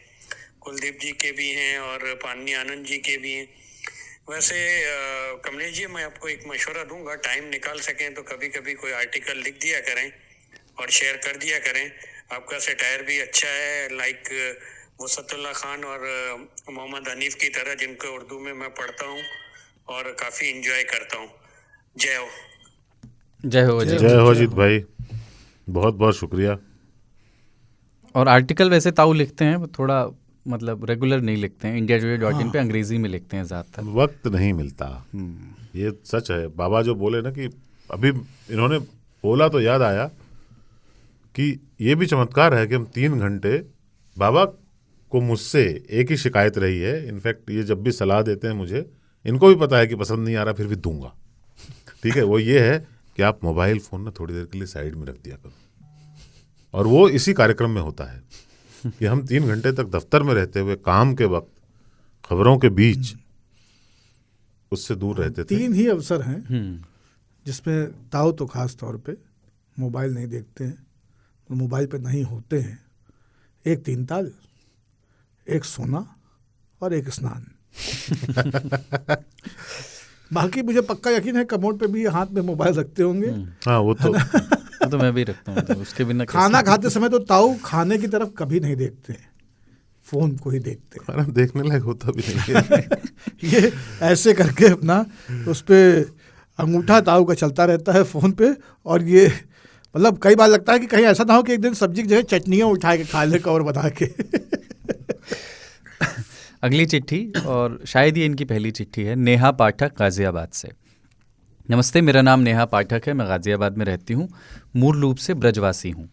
कुलदीप जी के भी हैं और पानी आनंद जी के भी हैं। वैसे कमलेश जी, मैं आपको एक मशवरा दूंगा, टाइम निकाल सकें तो कभी कभी कोई आर्टिकल लिख दिया करें और शेयर कर दिया करें। आपका सटायर भी अच्छा है, लाइक वसतुल्ला खान और मोहम्मद हनीफ की तरह, जिनको उर्दू में मैं पढ़ता हूँ और काफ़ी इंजॉय करता हूँ। जय हो। जय हो अजय। जय हो अजीत भाई, बहुत बहुत शुक्रिया। और आर्टिकल वैसे ताऊ लिखते हैं, वो थोड़ा मतलब रेगुलर नहीं लिखते हैं, indiatoday.in पे अंग्रेजी में लिखते हैं ज़्यादातर। वक्त नहीं मिलता, ये सच है। बाबा जो बोले ना कि अभी इन्होंने बोला तो याद आया कि ये भी चमत्कार है कि हम 3 घंटे, बाबा को मुझसे एक ही शिकायत रही है, इनफैक्ट ये जब भी सलाह देते हैं मुझे, इनको भी पता है कि पसंद नहीं आ रहा फिर भी दूंगा, ठीक है, वो ये है कि आप मोबाइल फ़ोन ना थोड़ी देर के लिए साइड में रख दिया करो। और वो इसी कार्यक्रम में होता है कि हम 3 घंटे तक दफ्तर में रहते हुए, काम के वक्त, खबरों के बीच उससे दूर रहते थे। 3 ही अवसर हैं जिसमें ताऊ तो खास तौर पे मोबाइल नहीं देखते हैं, तो मोबाइल पे नहीं होते हैं। एक 3 ताल, एक सोना और एक स्नान। बाकी मुझे पक्का यकीन है कमोड पे भी हाथ में मोबाइल रखते होंगे। हाँ, वो तो मैं भी रखता हूँ, तो उसके बिना खाना खाते समय तो ताऊ खाने की तरफ कभी नहीं देखते हैं, फोन को ही देखते हैं। खाना देखने लायक होता भी नहीं है। ये ऐसे करके अपना उस पे अंगूठा ताऊ का चलता रहता है फोन पे, और ये मतलब कई बार लगता है कि कहीं ऐसा ना हो कि एक दिन सब्जी की जगह चटनियाँ उठा के खा ले कवर बना के। अगली चिट्ठी, और शायद ये इनकी पहली चिट्ठी है, नेहा पाठक गाज़ियाबाद से। नमस्ते, मेरा नाम नेहा पाठक है, मैं गाज़ियाबाद में रहती हूँ, मूल रूप से ब्रजवासी हूँ।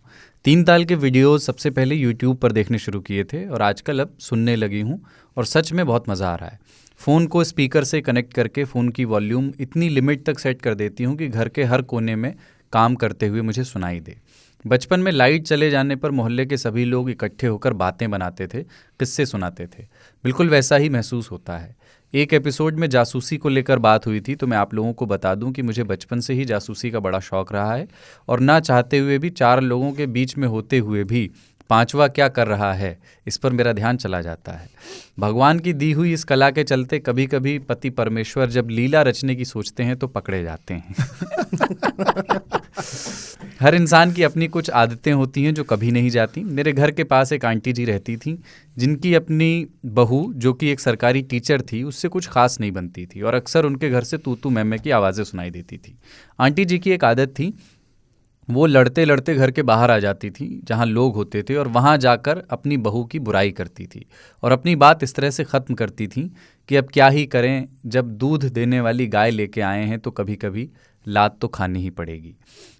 3 ताल के वीडियोस सबसे पहले यूट्यूब पर देखने शुरू किए थे और आजकल अब सुनने लगी हूँ और सच में बहुत मज़ा आ रहा है। फ़ोन को स्पीकर से कनेक्ट करके फ़ोन की वॉल्यूम इतनी लिमिट तक सेट कर देती हूँ कि घर के हर कोने में काम करते हुए मुझे सुनाई दे। बचपन में लाइट चले जाने पर मोहल्ले के सभी लोग इकट्ठे होकर बातें बनाते थे, किस्से सुनाते थे, बिल्कुल वैसा ही महसूस होता है। एक एपिसोड में जासूसी को लेकर बात हुई थी, तो मैं आप लोगों को बता दूं कि मुझे बचपन से ही जासूसी का बड़ा शौक रहा है और ना चाहते हुए भी 4 लोगों के बीच में होते हुए भी 5वां क्या कर रहा है, इस पर मेरा ध्यान चला जाता है। भगवान की दी हुई इस कला के चलते कभी कभी पति परमेश्वर जब लीला रचने की सोचते हैं तो पकड़े जाते हैं। हर इंसान की अपनी कुछ आदतें होती हैं जो कभी नहीं जाती। मेरे घर के पास एक आंटी जी रहती थी जिनकी अपनी बहू, जो कि एक सरकारी टीचर थी, उससे कुछ खास नहीं बनती थी और अक्सर उनके घर से तू तू मैं मैं की आवाज़ें सुनाई देती थी। आंटी जी की एक आदत थी, वो लड़ते लड़ते घर के बाहर आ जाती थी जहाँ लोग होते थे और वहाँ जाकर अपनी बहू की बुराई करती थी और अपनी बात इस तरह से ख़त्म करती थी कि अब क्या ही करें, जब दूध देने वाली गाय लेके आए हैं तो कभी कभी लात तो खानी ही पड़ेगी।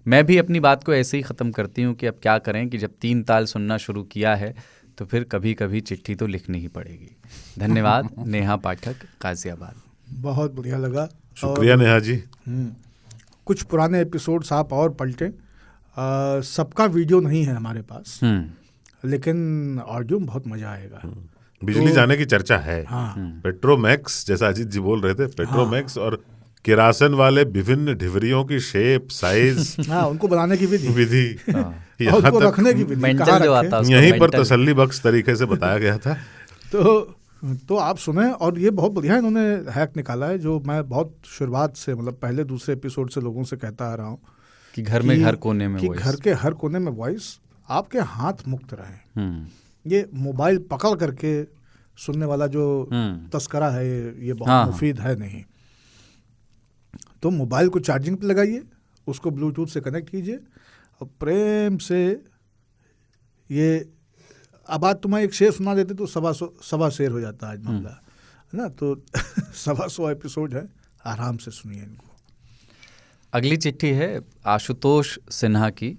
मैं भी अपनी बात को ऐसे ही ख़त्म करती हूँ कि अब क्या करें कि जब 3 ताल सुनना शुरू किया है तो फिर कभी कभी चिट्ठी तो लिखनी ही पड़ेगी। धन्यवाद, नेहा पाठक, गाज़ियाबाद। बहुत बढ़िया लगा, शुक्रिया नेहा जी। कुछ पुराने एपिसोड्स आप और पलटें। सबका वीडियो नहीं है हमारे पास, लेकिन ऑडियो में बहुत मजा आएगा। बिजली जाने की चर्चा है। हाँ। पेट्रोमैक्स, जैसा अजीत जी बोल रहे थे, पेट्रोमैक्स और किरासन वाले विभिन्न ढिवरियों की शेप, साइज, हाँ, उनको बनाने की विधि यहाँ उनको तक रखने की विधि मेंटल कहाँ जो रखें। आता है, यहीं पर मेंटल। तसल्ली बख्श तरीके से बताया गया था। तो आप सुने, और ये बहुत बढ़िया इन्होंने हैक निकाला है, जो मैं बहुत शुरुआत से, मतलब पहले दूसरे एपिसोड से लोगों से कहता आ रहा हूँ कि घर में हर कोने में वॉइस, घर के हर कोने में वॉइस, आपके हाथ मुक्त रहे। ये मोबाइल पकड़ करके सुनने वाला जो तस्करा है, ये बहुत मुफीद है नहीं। तो मोबाइल को चार्जिंग पे लगाइए, उसको ब्लूटूथ से कनेक्ट कीजिए और प्रेम से, ये अब आज तुम्हें एक शेर सुना देते तो 125 शेर हो जाता है आज मामला, है ना। तो 125 एपिसोड है, आराम से सुनिए इनको। अगली चिट्ठी है आशुतोष सिन्हा की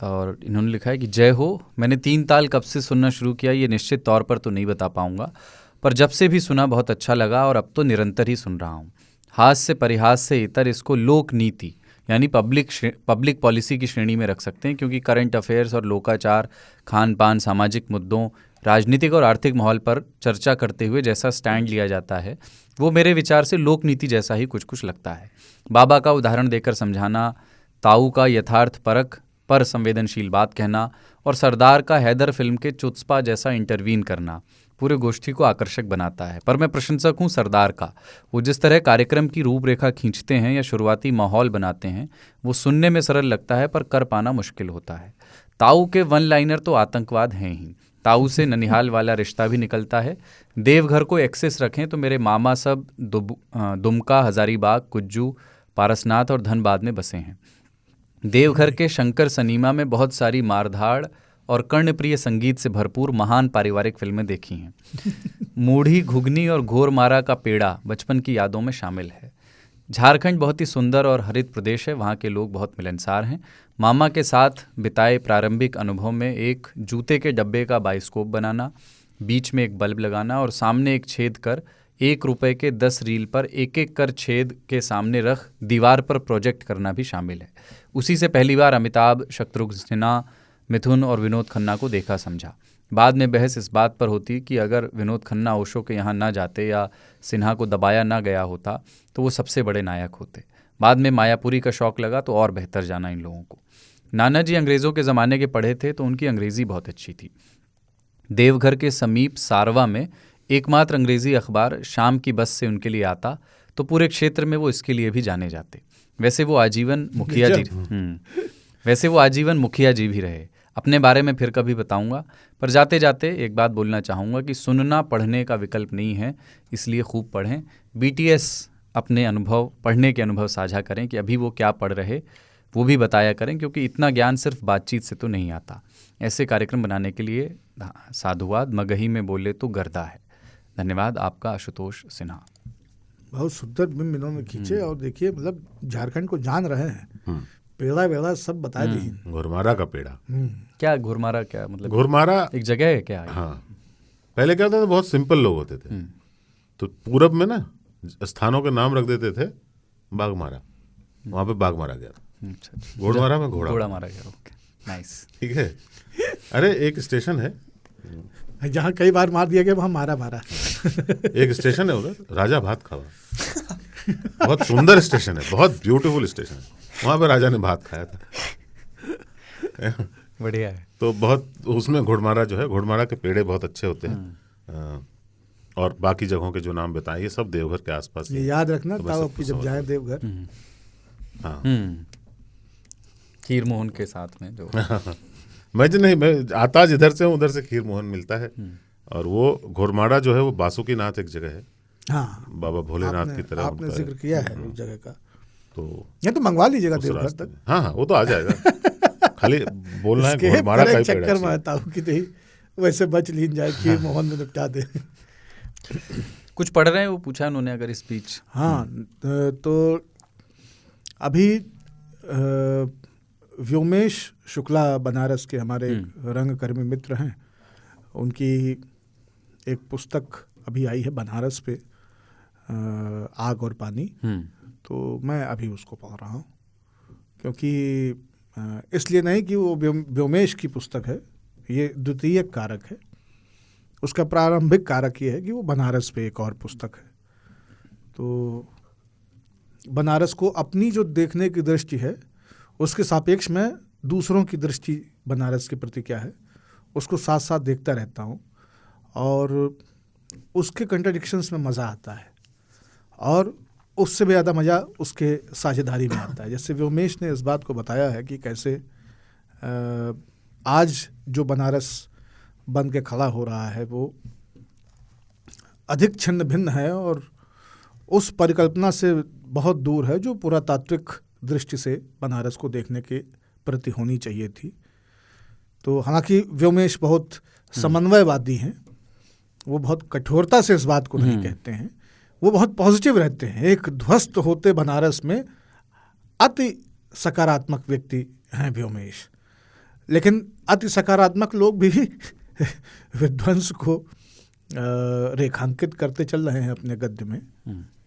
और इन्होंने लिखा है कि जय हो, मैंने 3 ताल कब से सुनना शुरू किया ये निश्चित तौर पर तो नहीं बता पाऊँगा, पर जब से भी सुना बहुत अच्छा लगा और अब तो निरंतर ही सुन रहा हूँ। हास से परिहास से इतर इसको लोक नीति यानी पब्लिक पॉलिसी की श्रेणी में रख सकते हैं, क्योंकि करंट अफेयर्स और लोकाचार, खान पान, सामाजिक मुद्दों, राजनीतिक और आर्थिक माहौल पर चर्चा करते हुए जैसा स्टैंड लिया जाता है वो मेरे विचार से लोक नीति जैसा ही कुछ कुछ लगता है। बाबा का उदाहरण देकर समझाना, ताऊ का यथार्थ परख पर संवेदनशील बात कहना और सरदार का हैदर फिल्म के चुत्सपा जैसा इंटरवीन करना पूरे गोष्ठी को आकर्षक बनाता है। पर मैं प्रशंसक हूँ सरदार का। वो जिस तरह कार्यक्रम की रूपरेखा खींचते हैं या शुरुआती माहौल बनाते हैं वो सुनने में सरल लगता है पर कर पाना मुश्किल होता है। ताऊ के वन लाइनर तो आतंकवाद हैं ही। ताऊ से ननिहाल वाला रिश्ता भी निकलता है। देवघर को एक्सेस रखें तो मेरे मामा सब दुमका, हजारीबाग, कुज्जू, पारसनाथ और धनबाद में बसे हैं। देवघर के शंकर सनीमा में बहुत सारी मारधाड़ और कर्णप्रिय संगीत से भरपूर महान पारिवारिक फिल्में देखी हैं। मूढ़ी, घुगनी और घोरमारा का पेड़ा बचपन की यादों में शामिल है। झारखंड बहुत ही सुंदर और हरित प्रदेश है, वहाँ के लोग बहुत मिलनसार हैं। मामा के साथ बिताए प्रारंभिक अनुभव में एक जूते के डब्बे का बाइस्कोप बनाना, बीच में एक बल्ब लगाना और सामने एक छेद कर 1 रुपए के 10 रील पर एक एक कर छेद के सामने रख दीवार पर प्रोजेक्ट करना भी शामिल है। उसी से पहली बार अमिताभ, शत्रुघ्न सिन्हा, मिथुन और विनोद खन्ना को देखा समझा। बाद में बहस इस बात पर होती कि अगर विनोद खन्ना ओशो के यहाँ ना जाते या सिन्हा को दबाया ना गया होता तो वो सबसे बड़े नायक होते। बाद में मायापुरी का शौक लगा तो और बेहतर जाना इन लोगों को। नाना जी अंग्रेज़ों के ज़माने के पढ़े थे तो उनकी अंग्रेज़ी बहुत अच्छी थी। देवघर के समीप सारवा में एकमात्र अंग्रेज़ी अखबार शाम की बस से उनके लिए आता तो पूरे क्षेत्र में वो इसके लिए भी जाने जाते। वैसे वो आजीवन मुखिया जी भी रहे। अपने बारे में फिर कभी बताऊंगा, पर जाते जाते एक बात बोलना चाहूँगा कि सुनना पढ़ने का विकल्प नहीं है, इसलिए खूब पढ़ें। BTS अपने अनुभव, पढ़ने के अनुभव साझा करें कि अभी वो क्या पढ़ रहे वो भी बताया करें, क्योंकि इतना ज्ञान सिर्फ बातचीत से तो नहीं आता। ऐसे कार्यक्रम बनाने के लिए साधुवाद। मगही में बोले तो गर्दा है। धन्यवाद आपका, आशुतोष सिन्हा। बहुत सुंदर बिंब इन्होंने खींचे और देखिए मतलब झारखंड को जान रहे हैं। पेड़ा वेड़ा सब बता दी। घुरमारा का पेड़ा क्या घुरमारा, क्या मतलब? घुरमारा एक जगह है क्या? हाँ, पहले क्या होता था, बहुत सिंपल लोग होते थे तो पूरब में ना स्थानों के नाम रख देते थे। बाघमारा, वहाँ पे बाघ मारा गया। घोड़मारा में घोड़ा मारा गया। ओके, नाइस, ठीक है। अरे एक स्टेशन है जहाँ कई बार मार दिया गया, वहाँ मारा एक स्टेशन है उधर, राजा भात खावा। बहुत सुंदर स्टेशन है, बहुत ब्यूटीफुल स्टेशन है। वहाँ पे राजा ने भात खाया था। बढ़िया है। तो बहुत उसमें घोड़मारा जो है, घोड़मारा के पेड़े बहुत अच्छे होते हैं। और बाकी जगहों के जो नाम बताएं ये सब देवघर के आसपास। ये याद रखना तब आपकी जब जाए देवघर। हाँ, खीर मोहन के साथ में जो मैं आता जिधर से हूँ उधर से खीर मोहन मिलता है। और वो घोड़मारा जो है वो बासुकीनाथ एक जगह है। हाँ, बाबा भोलेनाथ की तरह आपने जिक्र किया है उस जगह का। तो ये तो मंगवा लीजिएगा देवघर तक। हाँ, वो तो आ जाएगा। खाली बोलना है घोड़मारा का ही पेड़ चक्कर में आता हूँ कि नहीं वैसे बच लीन जाए, खीर मोहन में निपटा दे। कुछ पढ़ रहे हैं, वो पूछा उन्होंने अगर स्पीच। हाँ, तो अभी व्योमेश शुक्ला बनारस के हमारे रंगकर्मी मित्र हैं, उनकी एक पुस्तक अभी आई है बनारस पे, आग और पानी। तो मैं अभी उसको पढ़ रहा हूँ, क्योंकि इसलिए नहीं कि वो व्योमेश की पुस्तक है, ये द्वितीय कारक है। उसका प्रारंभिक कारक ये है कि वो बनारस पे एक और पुस्तक है। तो बनारस को अपनी जो देखने की दृष्टि है उसके सापेक्ष में दूसरों की दृष्टि बनारस के प्रति क्या है उसको साथ साथ देखता रहता हूँ, और उसके कंट्राडिक्शंस में मज़ा आता है, और उससे भी ज़्यादा मज़ा उसके साझेदारी में आता है। जैसे व्योमेश ने इस बात को बताया है कि कैसे आज जो बनारस बन के खड़ा हो रहा है वो अधिक छिन्न भिन्न है और उस परिकल्पना से बहुत दूर है जो पुरातात्विक दृष्टि से बनारस को देखने के प्रति होनी चाहिए थी। तो हालांकि व्योमेश बहुत समन्वयवादी हैं, वो बहुत कठोरता से इस बात को नहीं कहते हैं, वो बहुत पॉजिटिव रहते हैं। एक ध्वस्त होते बनारस में अति सकारात्मक व्यक्ति हैं व्योमेश, लेकिन अति सकारात्मक लोग भी विध्वंस को रेखांकित करते चल रहे हैं अपने गद्य में,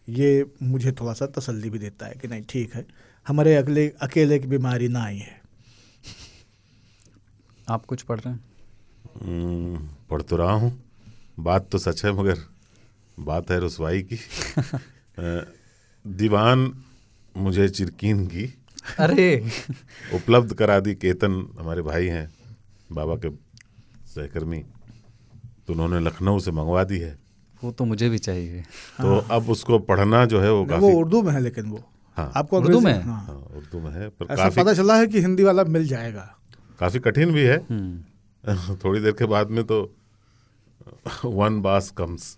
ये मुझे थोड़ा सा तसल्ली भी देता है कि नहीं ठीक है, हमारे अकेले की बीमारी ना आई है। आप कुछ पढ़ रहे हैं? पढ़ तो रहा हूँ, बात तो सच है मगर बात है रुसवाई की। दीवान मुझे चिरकीन की अरे उपलब्ध करा दी केतन, हमारे भाई हैं बाबा के सहकर्मी, तो उन्होंने लखनऊ से मंगवा दी है। वो तो मुझे भी चाहिए। तो अब उसको पढ़ना जो है वो वो काफी, उर्दू में है, लेकिन वो हाँ आपको उर्दू अंग्रेजी- में? हाँ। हाँ उर्दू में है, पर ऐसा काफी पता चला है कि हिंदी वाला मिल जाएगा। काफी कठिन भी है। थोड़ी देर के बाद में तो वन बास कम्स।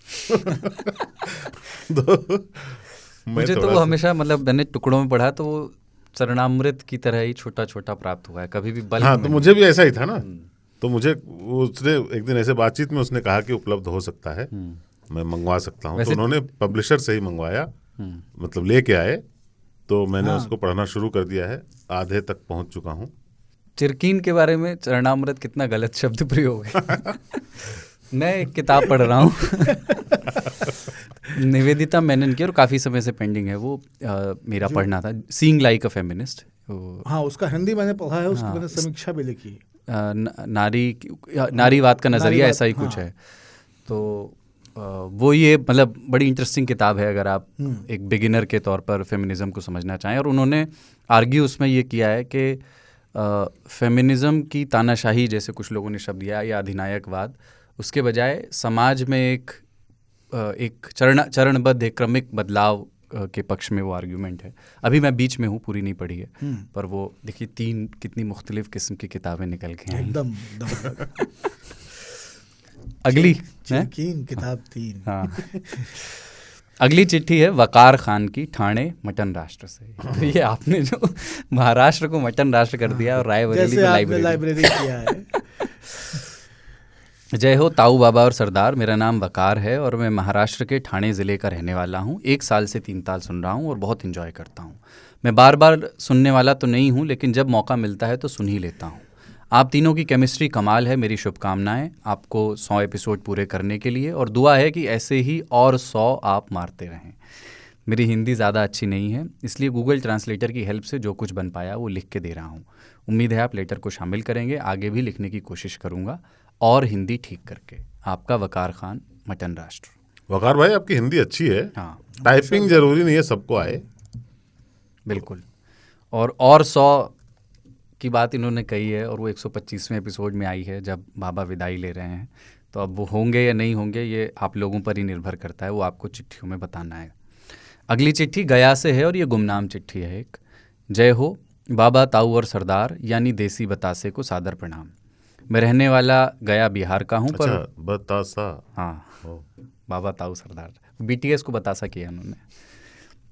मुझे तो वो हमेशा, मतलब मैंने टुकड़ों में पढ़ा तो वो चरणामृत की तरह ही छोटा छोटा प्राप्त हुआ है, कभी भी बल्क हाँ, में तो नहीं। मुझे भी ऐसा ही था ना। तो मुझे उसने एक दिन ऐसे बातचीत में उसने कहा कि उपलब्ध हो सकता है, मैं मंगवा सकता हूँ। तो वैसे- उन्होंने पब्लिशर से ही मंगवाया, मतलब लेके आए, तो मैंने उसको पढ़ना शुरू कर दिया है, आधे तक पहुंच चुका हूँ। चिरकीन के बारे में चरणामृत कितना गलत शब्द प्रयोग है। मैं एक किताब पढ़ रहा हूँ निवेदिता मेनन की, और काफ़ी समय से पेंडिंग है वो, मेरा पढ़ना था, सीइंग लाइक अ फेमिनिस्ट। हाँ, उसका हिंदी मैंने पढ़ा है, उसकी मैंने समीक्षा भी लिखी है। नारीवाद का नज़रिया, नारीवाद, ऐसा ही कुछ हाँ। है। तो वो ये मतलब बड़ी इंटरेस्टिंग किताब है अगर आप एक बिगिनर के तौर पर फेमिनिज़म को समझना चाहें। और उन्होंने आर्ग्यू उसमें ये किया है कि फेमिनिज़म की तानाशाही, जैसे कुछ लोगों ने शब्द दिया, या अधिनायकवाद, उसके बजाय समाज में एक चरणबद्ध, एक क्रमिक बदलाव के पक्ष में वो आर्ग्यूमेंट है। अभी मैं बीच में हूँ, पूरी नहीं पढ़ी है, पर वो देखिए 3 कितनी मुख्तलिफ किस्म की किताबें निकल के आई। एकदम अगली चिरकीन किताब 3। हाँ, अगली चिट्ठी है वकार खान की, ठाणे मटन राष्ट्र से। तो ये आपने जो महाराष्ट्र को मटन राष्ट्र कर दिया और रायबरेली जैसे को आपने लाइब्रेरी। लाइब्रेरी किया है। जय हो ताऊ बाबा और सरदार, मेरा नाम वकार है और मैं महाराष्ट्र के ठाणे ज़िले का रहने वाला हूँ। 1 साल से 3 ताल सुन रहा हूँ और बहुत इन्जॉय करता हूँ। मैं बार बार सुनने वाला तो नहीं हूँ, लेकिन जब मौका मिलता है तो सुन ही लेता हूँ। आप तीनों की केमिस्ट्री कमाल है। मेरी शुभकामनाएं आपको 100 एपिसोड पूरे करने के लिए, और दुआ है कि ऐसे ही और 100 आप मारते रहें। मेरी हिंदी ज़्यादा अच्छी नहीं है, इसलिए गूगल ट्रांसलेटर की हेल्प से जो कुछ बन पाया वो लिख के दे रहा हूँ। उम्मीद है आप लेटर को शामिल करेंगे। आगे भी लिखने की कोशिश करूँगा और हिंदी ठीक करके। आपका वकार खान, मटन राष्ट्र। वकार भाई, आपकी हिंदी अच्छी है। हाँ, टाइपिंग जरूरी नहीं है सबको आए। बिल्कुल। और 100 की बात इन्होंने कही है, और वो 125वें एपिसोड में आई है जब बाबा विदाई ले रहे हैं। तो अब वो होंगे या नहीं होंगे, ये आप लोगों पर ही निर्भर करता है, वो आपको चिट्ठियों में बताना है। अगली चिट्ठी गया से है और ये गुमनाम चिट्ठी है एक। जय हो बाबा, ताऊ और सरदार यानी देसी बतासे को सादर प्रणाम। मैं रहने वाला गया बिहार का हूँ, पर अच्छा, बतासा। हाँ, ओ, बाबा ताऊ सरदार BTS को बतासा किया उन्होंने।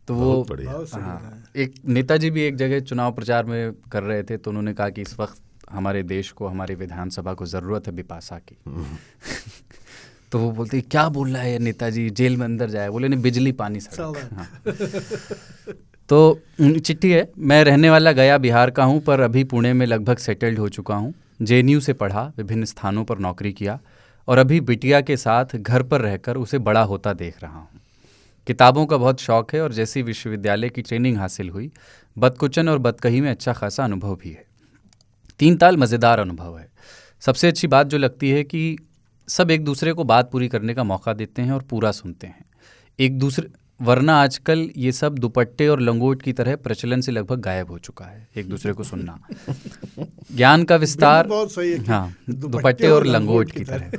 तो बहुत वो बढ़िया। हाँ, एक नेताजी भी एक जगह चुनाव प्रचार में कर रहे थे, तो उन्होंने कहा कि इस वक्त हमारे देश को, हमारे विधानसभा को ज़रूरत है बिपाशा की। तो वो बोलते क्या बोल रहा है नेताजी, जेल में अंदर जाए? बोले नहीं, बिजली पानी सड़क। हाँ। तो चिट्ठी है, मैं रहने वाला गया बिहार का हूँ, पर अभी पुणे में लगभग सेटल्ड हो चुका हूँ। JNU से पढ़ा, विभिन्न स्थानों पर नौकरी किया, और अभी बिटिया के साथ घर पर रहकर उसे बड़ा होता देख रहा हूँ। किताबों का बहुत शौक़ है, और जैसी विश्वविद्यालय की ट्रेनिंग हासिल हुई, बदकुचन और बदकही में अच्छा खासा अनुभव भी है। 3 ताल मज़ेदार अनुभव है। सबसे अच्छी बात जो लगती है कि सब एक दूसरे को बात पूरी करने का मौका देते हैं और पूरा सुनते हैं एक दूसरे, वरना आजकल ये सब दुपट्टे और लंगोट की तरह प्रचलन से लगभग गायब हो चुका है, एक दूसरे को सुनना। ज्ञान का विस्तार, बहुत सही है कि हाँ, दुपट्टे और लंगोट की तरह।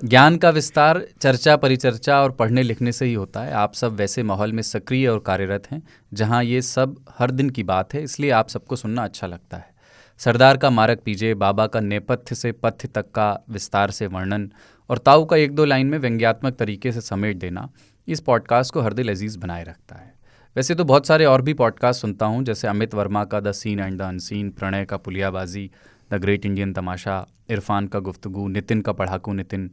ज्ञान का विस्तार चर्चा परिचर्चा और पढ़ने लिखने से ही होता है। आप सब वैसे माहौल में सक्रिय और कार्यरत हैं जहाँ ये सब हर दिन की बात है, इसलिए आप सबको सुनना अच्छा लगता है। सरदार का मारक पीजे, बाबा का नेपथ्य से पथ्य तक का विस्तार से वर्णन, और ताऊ का 1-2 लाइन में व्यंग्यात्मक तरीके से समेट देना इस पॉडकास्ट को हर दिल अजीज़ बनाए रखता है। वैसे तो बहुत सारे और भी पॉडकास्ट सुनता हूँ, जैसे अमित वर्मा का the seen and the unseen, Pranay का Puliyabazi, the great Indian Tamasha, Irfan का गुफ्तगू, नितिन का पढ़ाकू नितिन,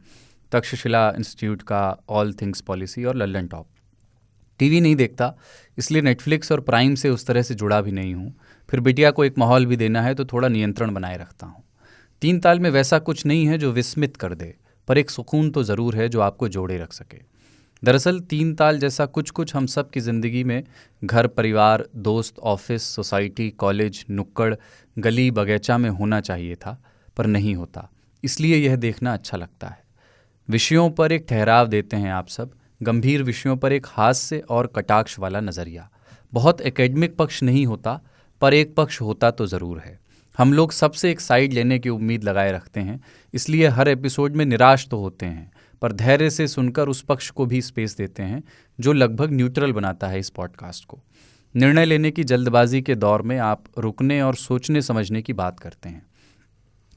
तक्षशिला इंस्टीट्यूट का ऑल थिंग्स पॉलिसी, और लल्लन टॉप। टीवी नहीं देखता, इसलिए नेटफ्लिक्स और प्राइम से उस तरह से जुड़ा भी नहीं हूँ। फिर बिटिया को एक माहौल भी देना है, तो थोड़ा नियंत्रण बनाए रखता हूँ। 3 ताल में वैसा कुछ नहीं है जो विस्मित कर दे, पर एक सुकून तो ज़रूर है जो आपको जोड़े रख सके। दरअसल 3 ताल जैसा कुछ कुछ हम सब की ज़िंदगी में घर, परिवार, दोस्त, ऑफिस, सोसाइटी, कॉलेज, नुक्कड़, गली, बगीचा में होना चाहिए था, पर नहीं होता। इसलिए यह देखना अच्छा लगता है। विषयों पर एक ठहराव देते हैं आप सब, गंभीर विषयों पर एक हास्य और कटाक्ष वाला नज़रिया। बहुत एकेडमिक पक्ष नहीं होता, पर एक पक्ष होता तो ज़रूर है। हम लोग सबसे एक साइड लेने की उम्मीद लगाए रखते हैं, इसलिए हर एपिसोड में निराश तो होते हैं, पर धैर्य से सुनकर उस पक्ष को भी स्पेस देते हैं जो लगभग न्यूट्रल बनाता है इस पॉडकास्ट को। निर्णय लेने की जल्दबाजी के दौर में आप रुकने और सोचने समझने की बात करते हैं।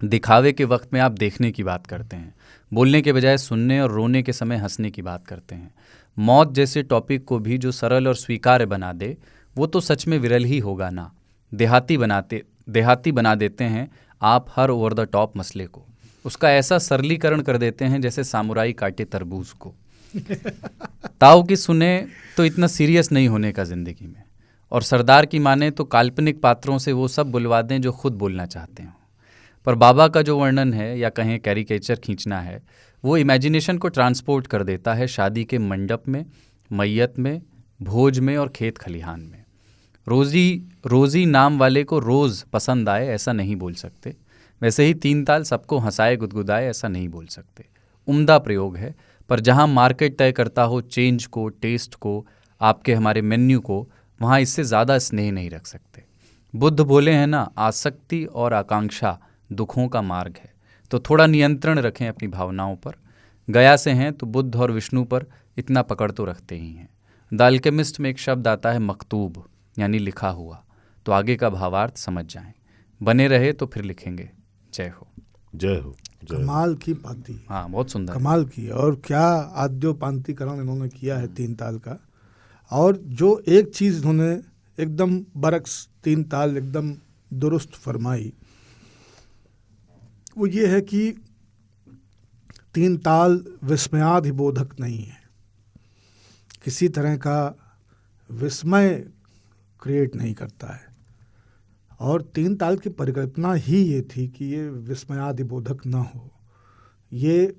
दिखावे के वक्त में आप देखने की बात करते हैं। बोलने के बजाय सुनने और रोने के समय हंसने की बात करते हैं। मौत जैसे टॉपिक को भी जो सरल और स्वीकार्य बना दे, वो तो सच में विरल ही होगा ना। देहाती बना देते हैं आप हर ओवर द टॉप मसले को। उसका ऐसा सरलीकरण कर देते हैं जैसे सामुराई काटे तरबूज को। ताऊ की सुने तो इतना सीरियस नहीं होने का ज़िंदगी में, और सरदार की माने तो काल्पनिक पात्रों से वो सब बुलवा दें जो खुद बोलना चाहते हों। पर बाबा का जो वर्णन है, या कहें कैरिकेचर खींचना है, वो इमेजिनेशन को ट्रांसपोर्ट कर देता है शादी के मंडप में, मैयत में, भोज में और खेत खलिहान में। रोज़ी नाम वाले को रोज़ पसंद आए ऐसा नहीं बोल सकते, वैसे ही 3 ताल सबको हंसाए गुदगुदाए ऐसा नहीं बोल सकते। उम्दा प्रयोग है, पर जहाँ मार्केट तय करता हो चेंज को, टेस्ट को, आपके हमारे मेन्यू को, वहाँ इससे ज़्यादा स्नेह नहीं रख सकते। बुद्ध बोले हैं ना, आसक्ति और आकांक्षा दुखों का मार्ग है, तो थोड़ा नियंत्रण रखें अपनी भावनाओं पर। गया से हैं तो बुद्ध और विष्णु पर इतना पकड़ तो रखते ही हैं। द अल्केमिस्ट में एक शब्द आता है मकतूब, यानी लिखा हुआ, तो आगे का भावार्थ समझ जाएं। बने रहे तो फिर लिखेंगे। जय हो। जय हो। कमाल की पांति। हाँ, बहुत सुंदर, कमाल की। और क्या आद्योपांतिकरण इन्होंने किया है 3 ताल का। और जो एक चीज़ इन्होंने एकदम बरक्स 3 ताल एकदम दुरुस्त फरमाई, वो ये है कि 3 ताल विस्मयाधिबोधक नहीं है। किसी तरह का विस्मय क्रिएट नहीं करता है। और 3 ताल की परिकल्पना ही ये थी कि ये विस्मयाधिबोधक न हो, ये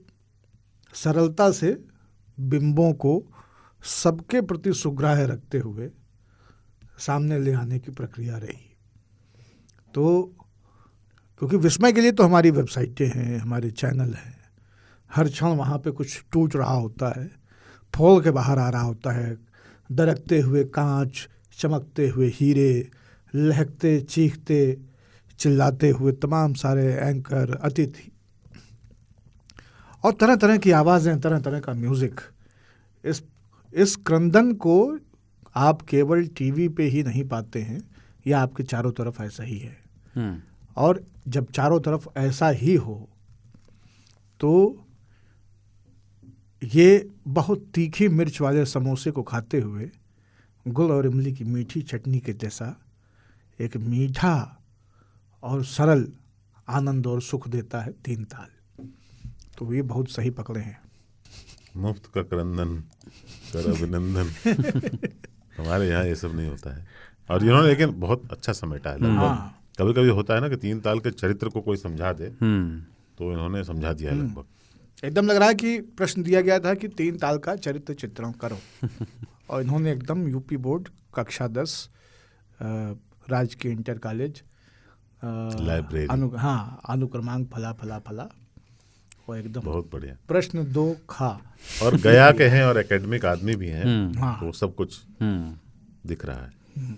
सरलता से बिंबों को सबके प्रति सुग्राह्य रखते हुए सामने ले आने की प्रक्रिया रही। तो क्योंकि विस्मय के लिए तो हमारी वेबसाइटें हैं, हमारे चैनल हैं, हर क्षण वहाँ पे कुछ टूट रहा होता है, फोल के बाहर आ रहा होता है, दरकते हुए कांच, चमकते हुए हीरे, लहकते चीखते चिल्लाते हुए तमाम सारे एंकर, अतिथि और तरह तरह की आवाज़ें, तरह तरह का म्यूज़िक। इस क्रंदन को आप केवल टीवी पे ही नहीं पाते हैं, यह आपके चारों तरफ ऐसा ही है। और जब चारों तरफ ऐसा ही हो तो ये बहुत तीखी मिर्च वाले समोसे को खाते हुए गुड़ और इमली की मीठी चटनी के जैसा एक मीठा और सरल आनंद और सुख देता है 3 ताल। तो ये बहुत सही पकड़े हैं। मुफ्त का क्रंदन कर अभिनंदन। हमारे यहाँ ये सब नहीं होता है। और इन्होंने लेकिन बहुत अच्छा समेटा है। लगभग कभी कभी होता है ना कि 3 ताल के चरित्र को कोई समझा दे, तो इन्होंने समझा दिया है लगभग। एकदम लग रहा है कि प्रश्न दिया गया था कि 3 ताल का चरित्र चित्रण करो और इन्होंने एकदम यूपी बोर्ड कक्षा 10 राजकीय इंटर कॉलेज लाइब्रेरी अनुक्रमांक फला फला फला, वो एकदम बहुत बढ़िया। प्रश्न 2 खा। और गया के हैं और एकेडमिक आदमी भी हैं, तो सब कुछ दिख रहा है।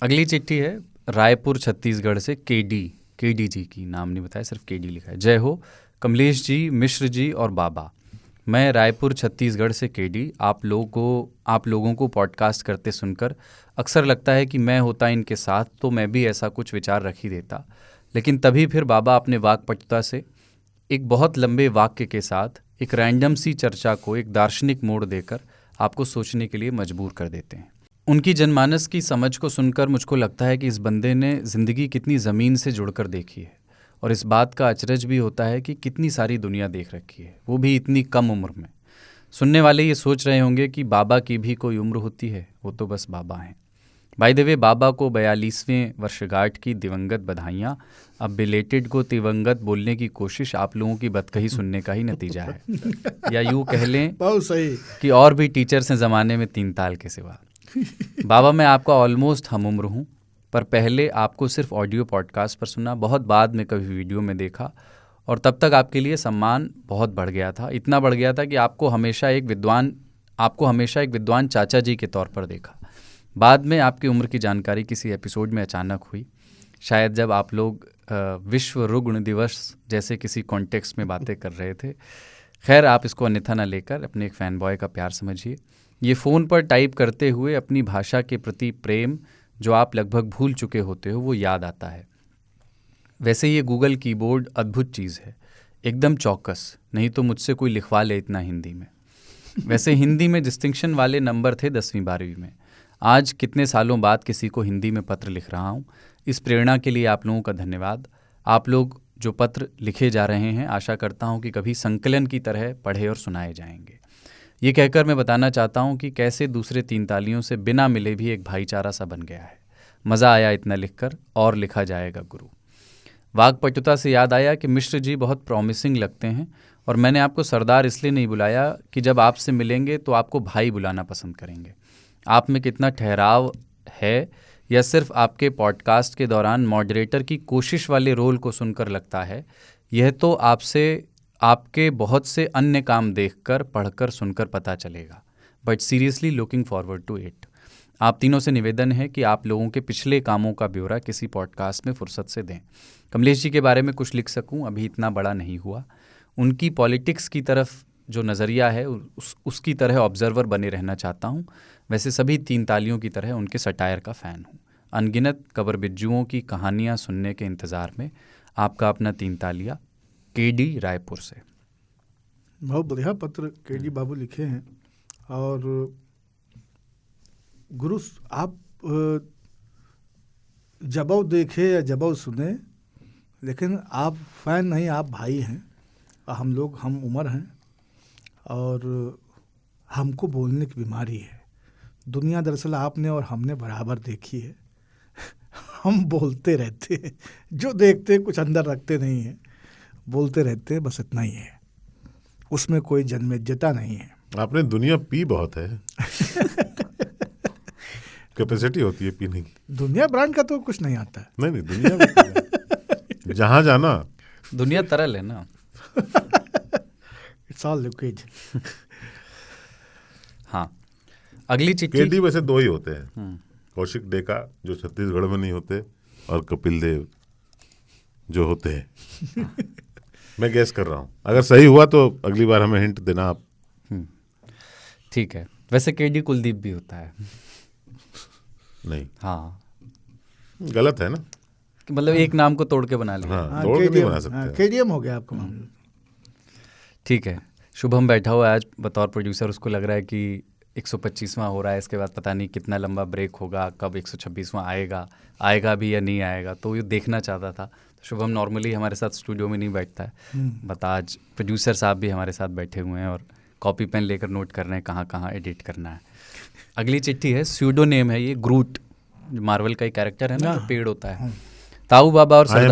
अगली चिट्ठी है रायपुर छत्तीसगढ़ से केडी जी की। नाम नहीं बताया, सिर्फ केडी लिखा है। जय हो कमलेश जी, मिश्र जी और बाबा। मैं रायपुर छत्तीसगढ़ से केडी। आप लोगों को पॉडकास्ट करते सुनकर अक्सर लगता है कि मैं होता इनके साथ तो मैं भी ऐसा कुछ विचार रख ही देता, लेकिन तभी फिर बाबा अपने वाक्पटुता से एक बहुत लंबे वाक्य के साथ एक रैंडम सी चर्चा को एक दार्शनिक मोड़ देकर आपको सोचने के लिए मजबूर कर देते हैं। उनकी जनमानस की समझ को सुनकर मुझको लगता है कि इस बंदे ने ज़िंदगी कितनी ज़मीन से जुड़कर देखी है, और इस बात का अचरज भी होता है कि कितनी सारी दुनिया देख रखी है, वो भी इतनी कम उम्र में। सुनने वाले ये सोच रहे होंगे कि बाबा की भी कोई उम्र होती है, वो तो बस बाबा हैं। बाय द वे, बाबा को 42वें वर्षगांठ की दिवंगत बधाइयाँ। अब बिलेटेड को दिवंगत बोलने की कोशिश आप लोगों की बदकही सुनने का ही नतीजा है, या यूँ कह लें बहुत सही। कि और भी टीचर्स हैं ज़माने में 3 ताल के सिवा। बाबा, मैं आपका ऑलमोस्ट हम उम्र हूँ, पर पहले आपको सिर्फ ऑडियो पॉडकास्ट पर सुना, बहुत बाद में कभी वीडियो में देखा, और तब तक आपके लिए सम्मान बहुत बढ़ गया था। इतना बढ़ गया था कि आपको हमेशा एक विद्वान चाचा जी के तौर पर देखा। बाद में आपकी उम्र की जानकारी किसी एपिसोड में अचानक हुई, शायद जब आप लोग विश्व रुग्ण दिवस जैसे किसी कॉन्टेक्स्ट में बातें कर रहे थे। खैर, आप इसको अन्यथा न लेकर अपने एक फ़ैन बॉय का प्यार समझिए। ये फ़ोन पर टाइप करते हुए अपनी भाषा के प्रति प्रेम जो आप लगभग भूल चुके होते हो वो याद आता है। वैसे ये गूगल कीबोर्ड अद्भुत चीज़ है, एकदम चौकस, नहीं तो मुझसे कोई लिखवा ले इतना हिंदी में। वैसे हिंदी में डिस्टिंक्शन वाले नंबर थे 10वीं 12वीं में। आज कितने सालों बाद किसी को हिंदी में पत्र लिख रहा हूँ। इस प्रेरणा के लिए आप लोगों का धन्यवाद। आप लोग जो पत्र लिखे जा रहे हैं, आशा करता हूँ कि कभी संकलन की तरह पढ़े और सुनाए जाएंगे। ये कहकर मैं बताना चाहता हूँ कि कैसे दूसरे 3 तालियों से बिना मिले भी एक भाईचारा सा बन गया है। मज़ा आया इतना लिखकर, और लिखा जाएगा गुरु। वागपटुता से याद आया कि मिश्र जी बहुत प्रॉमिसिंग लगते हैं, और मैंने आपको सरदार इसलिए नहीं बुलाया कि जब आपसे मिलेंगे तो आपको भाई बुलाना पसंद करेंगे। आप में कितना ठहराव है, या सिर्फ आपके पॉडकास्ट के दौरान मॉडरेटर की कोशिश वाले रोल को सुनकर लगता है, यह तो आपसे आपके बहुत से अन्य काम देखकर, पढ़कर, सुनकर पता चलेगा। But seriously looking forward to it. आप तीनों से निवेदन है कि आप लोगों के पिछले कामों का ब्यौरा किसी पॉडकास्ट में फुर्सत से दें। कमलेश जी के बारे में कुछ लिख सकूं, अभी इतना बड़ा नहीं हुआ। उनकी पॉलिटिक्स की तरफ जो नज़रिया है उसकी तरह ऑब्जर्वर बने रहना चाहता हूं। वैसे सभी 3 तालियों की तरह उनके सटायर का फ़ैन हूं। अनगिनत कबर बिज्जुओं की कहानियां सुनने के इंतज़ार में, आपका अपना 3 तालिया, केडी रायपुर से। बहुत बढ़िया पत्र केडी बाबू लिखे हैं। और गुरु, आप जबौ देखे या जबौ सुने, लेकिन आप फ़ैन नहीं, आप भाई हैं। हम लोग हम उम्र हैं, और हमको बोलने की बीमारी है। दुनिया दरअसल आपने और हमने बराबर देखी है। हम बोलते रहते हैं, जो देखते हैं कुछ अंदर रखते नहीं हैं, बोलते रहते हैं, बस इतना ही है। उसमें कोई जन्मेजता नहीं है। आपने दुनिया पी बहुत है। कैपेसिटी होती है पीने की। दुनिया ब्रांड का तो कुछ नहीं आता है। नहीं दुनिया में जहाँ जाना, दुनिया तरल है ना। It's all liquid. हाँ, अगली चिट्ठी। केडी वैसे 2 ही होते हैं, कौशिक डेका जो छत्तीसगढ़ में नहीं होते, और कपिल देव जो होते हैं। मैं गैस कर रहा हूँ, अगर सही हुआ तो अगली बार हमें हिंट देना आप। ठीक है। वैसे केडी कुलदीप भी होता है। नहीं, हाँ, गलत है ना, मतलब एक नाम को तोड़ के बना लिया। हाँ, तोड़ के नहीं बना सकते। केडीएम हो गया आपका मामला। ठीक है। शुभम बैठा हुआ है आज बतौर प्रोड्यूसर, उसको लग रहा है कि 125वां हो रहा है, इसके बाद पता नहीं कितना लंबा ब्रेक होगा, कब 126वां आएगा भी या नहीं आएगा, तो ये देखना चाहता था। तो शुभम नॉर्मली हमारे साथ स्टूडियो में नहीं बैठता है, बट आज प्रोड्यूसर साहब भी हमारे साथ बैठे हुए हैं और कॉपी पेन लेकर नोट कर रहे हैं कहाँ कहाँ एडिट करना है। अगली चिट्ठी है, स्यूडो नेम है ये, ग्रूट, जो मार्वल का एक कैरेक्टर है ना, जो पेड़ होता है। ताऊ बाबा और सरदार,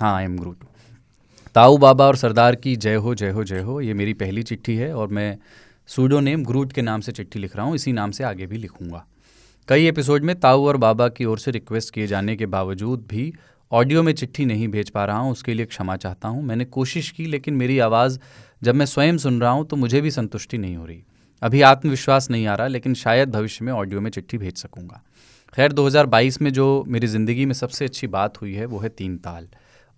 आई एम ग्रूट। ताऊ बाबा और सरदार की जय हो जय हो जय हो। ये मेरी पहली चिट्ठी है और मैं सूडो नेम ग्रूट के नाम से चिट्ठी लिख रहा हूँ, इसी नाम से आगे भी लिखूंगा। कई एपिसोड में ताऊ और बाबा की ओर से रिक्वेस्ट किए जाने के बावजूद भी ऑडियो में चिट्ठी नहीं भेज पा रहा हूँ, उसके लिए क्षमा चाहता हूँ। मैंने कोशिश की, लेकिन मेरी आवाज़ जब मैं स्वयं सुन रहा हूँ तो मुझे भी संतुष्टि नहीं हो रही। अभी आत्मविश्वास नहीं आ रहा, लेकिन शायद भविष्य में ऑडियो में चिट्ठी भेज सकूँगा। खैर, 2022 में जो मेरी ज़िंदगी में सबसे अच्छी बात हुई है वो है 3 ताल,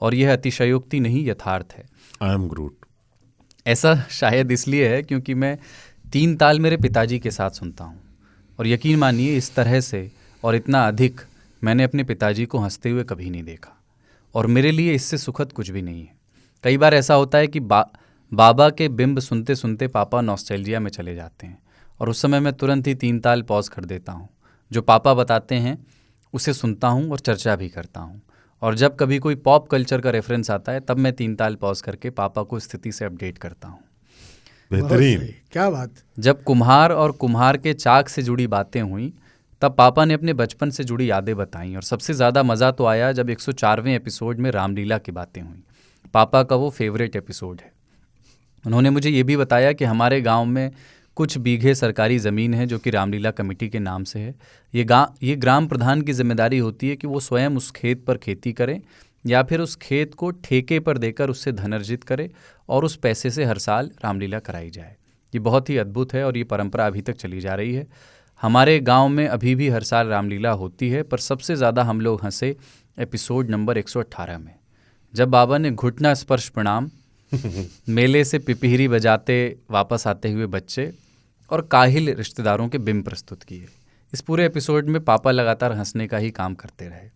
और यह अतिशयोक्ति नहीं यथार्थ है। आई एम ग्रूट। ऐसा शायद इसलिए है क्योंकि मैं 3 ताल मेरे पिताजी के साथ सुनता हूँ, और यकीन मानिए इस तरह से और इतना अधिक मैंने अपने पिताजी को हंसते हुए कभी नहीं देखा, और मेरे लिए इससे सुखद कुछ भी नहीं है। कई बार ऐसा होता है कि बाबा के बिंब सुनते सुनते पापा नॉस्टैल्जिया में चले जाते हैं, और उस समय मैं तुरंत ही 3 ताल पॉज कर देता हूँ। जो पापा बताते हैं उसे सुनता हूँ और चर्चा भी करता हूँ, और जब कभी कोई पॉप कल्चर का रेफरेंस आता है तब मैं 3 ताल पॉज करके पापा को स्थिति से अपडेट करता हूँ। बेहतरीन, क्या बात। जब कुम्हार और कुम्हार के चाक से जुड़ी बातें हुई तब पापा ने अपने बचपन से जुड़ी यादें बताईं और सबसे ज़्यादा मज़ा तो आया जब 104वें एपिसोड में रामलीला की बातें हुई। पापा का वो फेवरेट एपिसोड है। उन्होंने मुझे ये भी बताया कि हमारे गांव में कुछ बीघे सरकारी ज़मीन है जो कि रामलीला कमेटी के नाम से है। ये ग्राम प्रधान की जिम्मेदारी होती है कि वो स्वयं उस खेत पर खेती करें या फिर उस खेत को ठेके पर देकर उससे धन अर्जित करे और उस पैसे से हर साल रामलीला कराई जाए। ये बहुत ही अद्भुत है और ये परंपरा अभी तक चली जा रही है। हमारे गांव में अभी भी हर साल रामलीला होती है, पर सबसे ज़्यादा हम लोग हंसे एपिसोड नंबर 118 में, जब बाबा ने घुटना स्पर्श प्रणाम, मेले से पिपीहिरी बजाते वापस आते हुए बच्चे और काहिल रिश्तेदारों के बिंब प्रस्तुत किए। इस पूरे एपिसोड में पापा लगातार हंसने का ही काम करते रहे।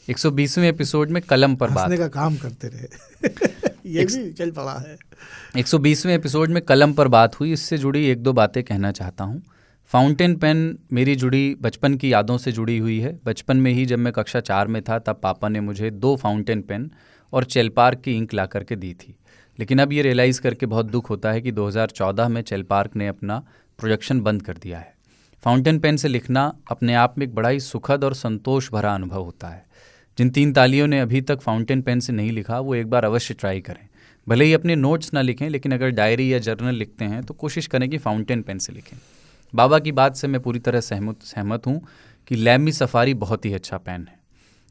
120वें एपिसोड में कलम पर बात, हंसने का काम करते रहे ये भी चल पड़ा है। 120वें एपिसोड में कलम पर बात हुई। इससे जुड़ी एक दो बातें कहना चाहता हूँ। फाउंटेन पेन मेरी जुड़ी बचपन की यादों से जुड़ी हुई है। बचपन में ही जब मैं कक्षा 4 में था तब पापा ने मुझे 2 फाउंटेन पेन और चेलपार्क की इंक ला करके दी थी। लेकिन अब ये रियलाइज़ करके बहुत दुख होता है कि 2014 में चेलपार्क ने अपना प्रोडक्शन बंद कर दिया है। फाउंटेन पेन से लिखना अपने आप में एक बड़ा ही सुखद और संतोष भरा अनुभव होता है। जिन 3 तालियों ने अभी तक फाउंटेन पेन से नहीं लिखा वो एक बार अवश्य ट्राई करें। भले ही अपने नोट्स ना लिखें, लेकिन अगर डायरी या जर्नल लिखते हैं तो कोशिश करें कि फाउंटेन पेन से लिखें। बाबा की बात से मैं पूरी तरह सहमत हूँ कि लैमी सफारी बहुत ही अच्छा पेन है।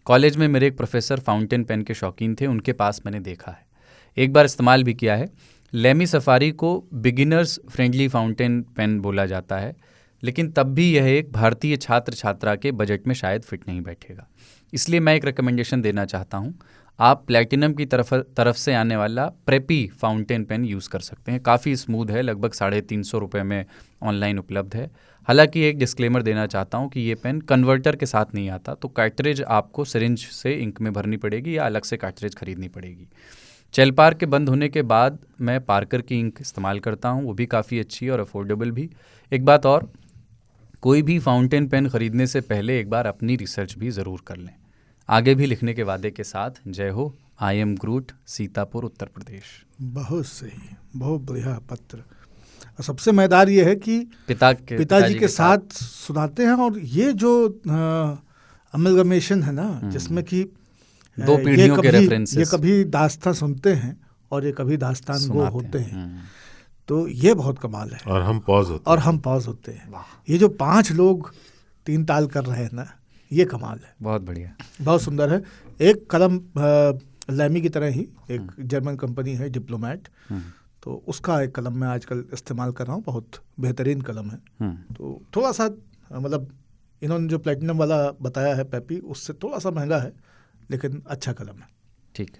कॉलेज में मेरे एक प्रोफेसर फाउंटेन पेन के शौकीन थे, उनके पास मैंने देखा है, एक बार इस्तेमाल भी किया है। लैमी सफारी को बिगिनर्स फ्रेंडली फाउंटेन पेन बोला जाता है, लेकिन तब भी यह एक भारतीय छात्र छात्रा के बजट में शायद फिट नहीं बैठेगा। इसलिए मैं एक रिकमेंडेशन देना चाहता हूँ। आप प्लैटिनम की तरफ से आने वाला प्रेपी फाउंटेन पेन यूज़ कर सकते हैं। काफ़ी स्मूथ है, लगभग 350 रुपये में ऑनलाइन उपलब्ध है। हालांकि एक डिस्क्लेमर देना चाहता हूँ कि ये पेन कन्वर्टर के साथ नहीं आता, तो कार्ट्रिज आपको सिरिंज से इंक में भरनी पड़ेगी या अलग से कार्ट्रिज खरीदनी पड़ेगी। चेलपार्क के बंद होने के बाद मैं पार्कर की इंक इस्तेमाल करता हूँ, वो भी काफ़ी अच्छी और अफोर्डेबल भी। एक बात और, कोई भी फाउंटेन पेन खरीदने से पहले एक बार अपनी रिसर्च भी ज़रूर कर लें। आगे भी लिखने के वादे के साथ, जय हो। आई एम ग्रूट, सीतापुर, उत्तर प्रदेश। बहुत सही, बहुत बढ़िया पत्र। और सबसे मजेदार ये है कि पिताजी के साथ सुनाते हैं, और ये जो अमलगमेशन है ना, जिसमें कि 2 पीढ़ियों के रेफरेंसेस, ये कभी दास्तान सुनते हैं और ये कभी दास्तान गो होते हैं, तो ये बहुत कमाल है। और हम पॉज होते हैं। ये जो 5 लोग 3 ताल कर रहे हैं ना, ये कमाल है। बहुत बढ़िया, बहुत सुंदर है। एक कलम लैमी की तरह ही एक जर्मन कंपनी है डिप्लोमेट, तो उसका एक कलम मैं आजकल इस्तेमाल कर रहा हूँ। बहुत बेहतरीन कलम है। तो थोड़ा सा मतलब इन्होंने जो प्लेटिनम वाला बताया है पेपी, उससे थोड़ा सा महंगा है, लेकिन अच्छा कलम है। ठीक।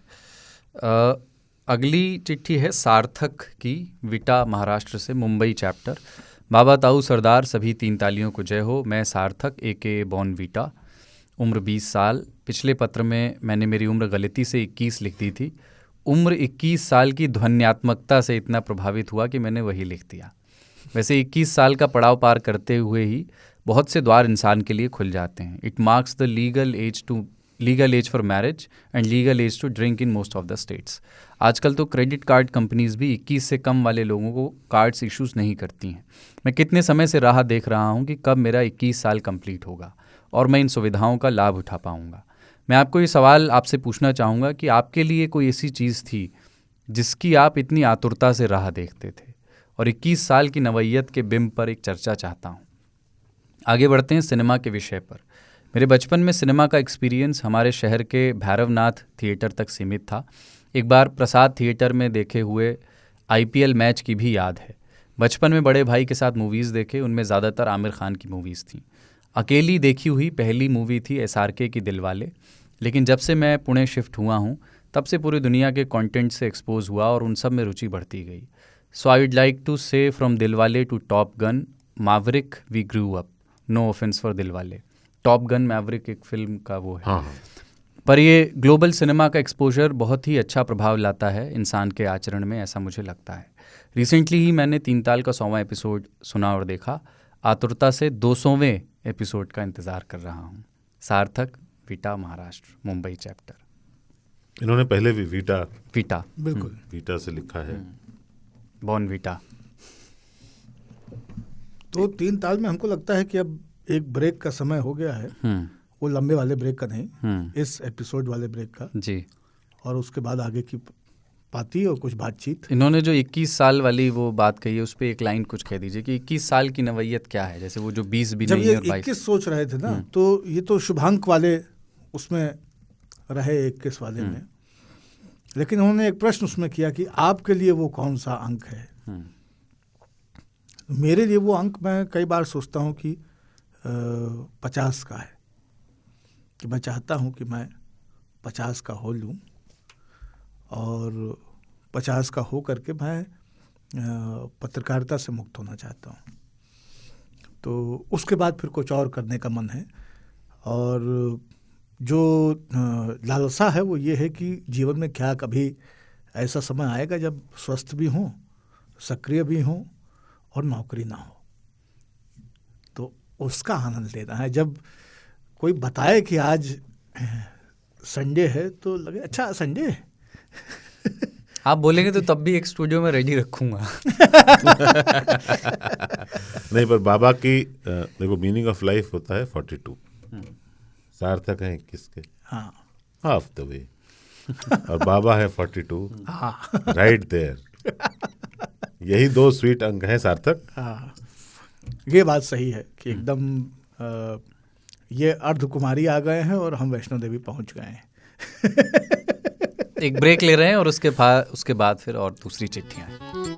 अगली चिट्ठी है सार्थक की, विटा महाराष्ट्र से, मुंबई चैप्टर। बाबा ताऊ सरदार, सभी 3 तालियों को जय हो। मैं सार्थक AK बॉर्न विटा, उम्र 20 साल। पिछले पत्र में मैंने मेरी उम्र गलती से 21 लिख दी थी। उम्र 21 साल की ध्वन्यात्मकता से इतना प्रभावित हुआ कि मैंने वही लिख दिया। वैसे 21 साल का पड़ाव पार करते हुए ही बहुत से द्वार इंसान के लिए खुल जाते हैं। It marks the legal age for marriage and legal age to drink in most of the states. आजकल तो क्रेडिट कार्ड कंपनीज भी 21 से कम वाले लोगों को कार्ड्स इश्यूज़ नहीं करती हैं। मैं कितने समय से राह देख रहा हूँ कि कब मेरा 21 साल कंप्लीट होगा और मैं इन सुविधाओं का लाभ उठा पाऊँगा। मैं आपको ये सवाल आपसे पूछना चाहूँगा कि आपके लिए कोई ऐसी चीज़ थी जिसकी आप इतनी आतुरता से राह देखते थे, और 21 साल की नवैयत के बिंब पर एक चर्चा चाहता हूँ। आगे बढ़ते हैं सिनेमा के विषय पर। मेरे बचपन में सिनेमा का एक्सपीरियंस हमारे शहर के भैरवनाथ थिएटर तक सीमित था। एक बार प्रसाद थिएटर में देखे हुए IPL मैच की भी याद है। बचपन में बड़े भाई के साथ मूवीज़ देखे, उनमें ज़्यादातर आमिर खान की मूवीज़ थीं। अकेली देखी हुई पहली मूवी थी SRK की दिलवाले। लेकिन जब से मैं पुणे शिफ्ट हुआ हूँ तब से पूरी दुनिया के कंटेंट से एक्सपोज हुआ और उन सब में रुचि बढ़ती गई। So I would like to say from Dilwale to Top Gun, Maverick we grew up. No offence for Dilwale. Top Gun Maverick एक फिल्म का वो है। हाँ। पर ये ग्लोबल सिनेमा का एक्सपोजर बहुत ही अच्छा प्रभाव लाता है इंसान के आचरण में, ऐसा मुझे लगता है। रिसेंटली ही मैंने 3 ताल का 100वां एपिसोड सुना और देखा। आतुरता से 200वें एपिसोड का इंतज़ार कर रहा हूँ। सार्थक, विटा महाराष्ट्र, मुंबई चैप्टर। इन्होंने पहले भी विटा बिल्कुल विटा से लिखा है। बॉर्न विटा। तो 3 ताल में हमको लगता है कि अब एक ब्रेक का समय हो गया है, वो लंबे वाले ब्रेक का नहीं, इस एपिसोड वाले ब्रेक का जी। और उसके बाद आगे की पाती और कुछ बातचीत। इन्होंने जो 21 साल वाली वो बात कही है उस पर एक लाइन कुछ कह दीजिए कि 21 साल की नवैयत क्या है, जैसे वो जो 20 भी जब नहीं ये है और 22। 21 सोच रहे थे ना, तो ये तो शुभांक वाले उसमें रहे 21 वाले में, लेकिन उन्होंने एक प्रश्न उसमें किया कि आपके लिए वो कौन सा अंक है। मेरे लिए वो अंक, मैं कई बार सोचता हूँ कि 50 का है, कि मैं चाहता हूँ कि मैं 50 का हो लूँ और 50 का हो करके मैं पत्रकारिता से मुक्त होना चाहता हूँ। तो उसके बाद फिर कुछ और करने का मन है, और जो लालसा है वो ये है कि जीवन में क्या कभी ऐसा समय आएगा जब स्वस्थ भी हों, सक्रिय भी हों और नौकरी ना हो, तो उसका आनंद लेना है। जब कोई बताए कि आज संडे है तो लगे अच्छा संडे है। आप बोलेंगे तो तब भी एक स्टूडियो में रेडी रखूंगा। नहीं, पर बाबा की देखो मीनिंग ऑफ लाइफ होता है 42, सार्थक है 21 के, हाँ, हाफ द वे, और बाबा है 42, हाँ, राइट देयर। यही 2 स्वीट अंक हैं सार्थक। हाँ, ये बात सही है कि एकदम ये अर्धकुमारी आ गए हैं और हम वैष्णो देवी पहुंच गए हैं। एक ब्रेक ले रहे हैं और उसके बाद फिर और दूसरी चिट्ठियाँ हैं।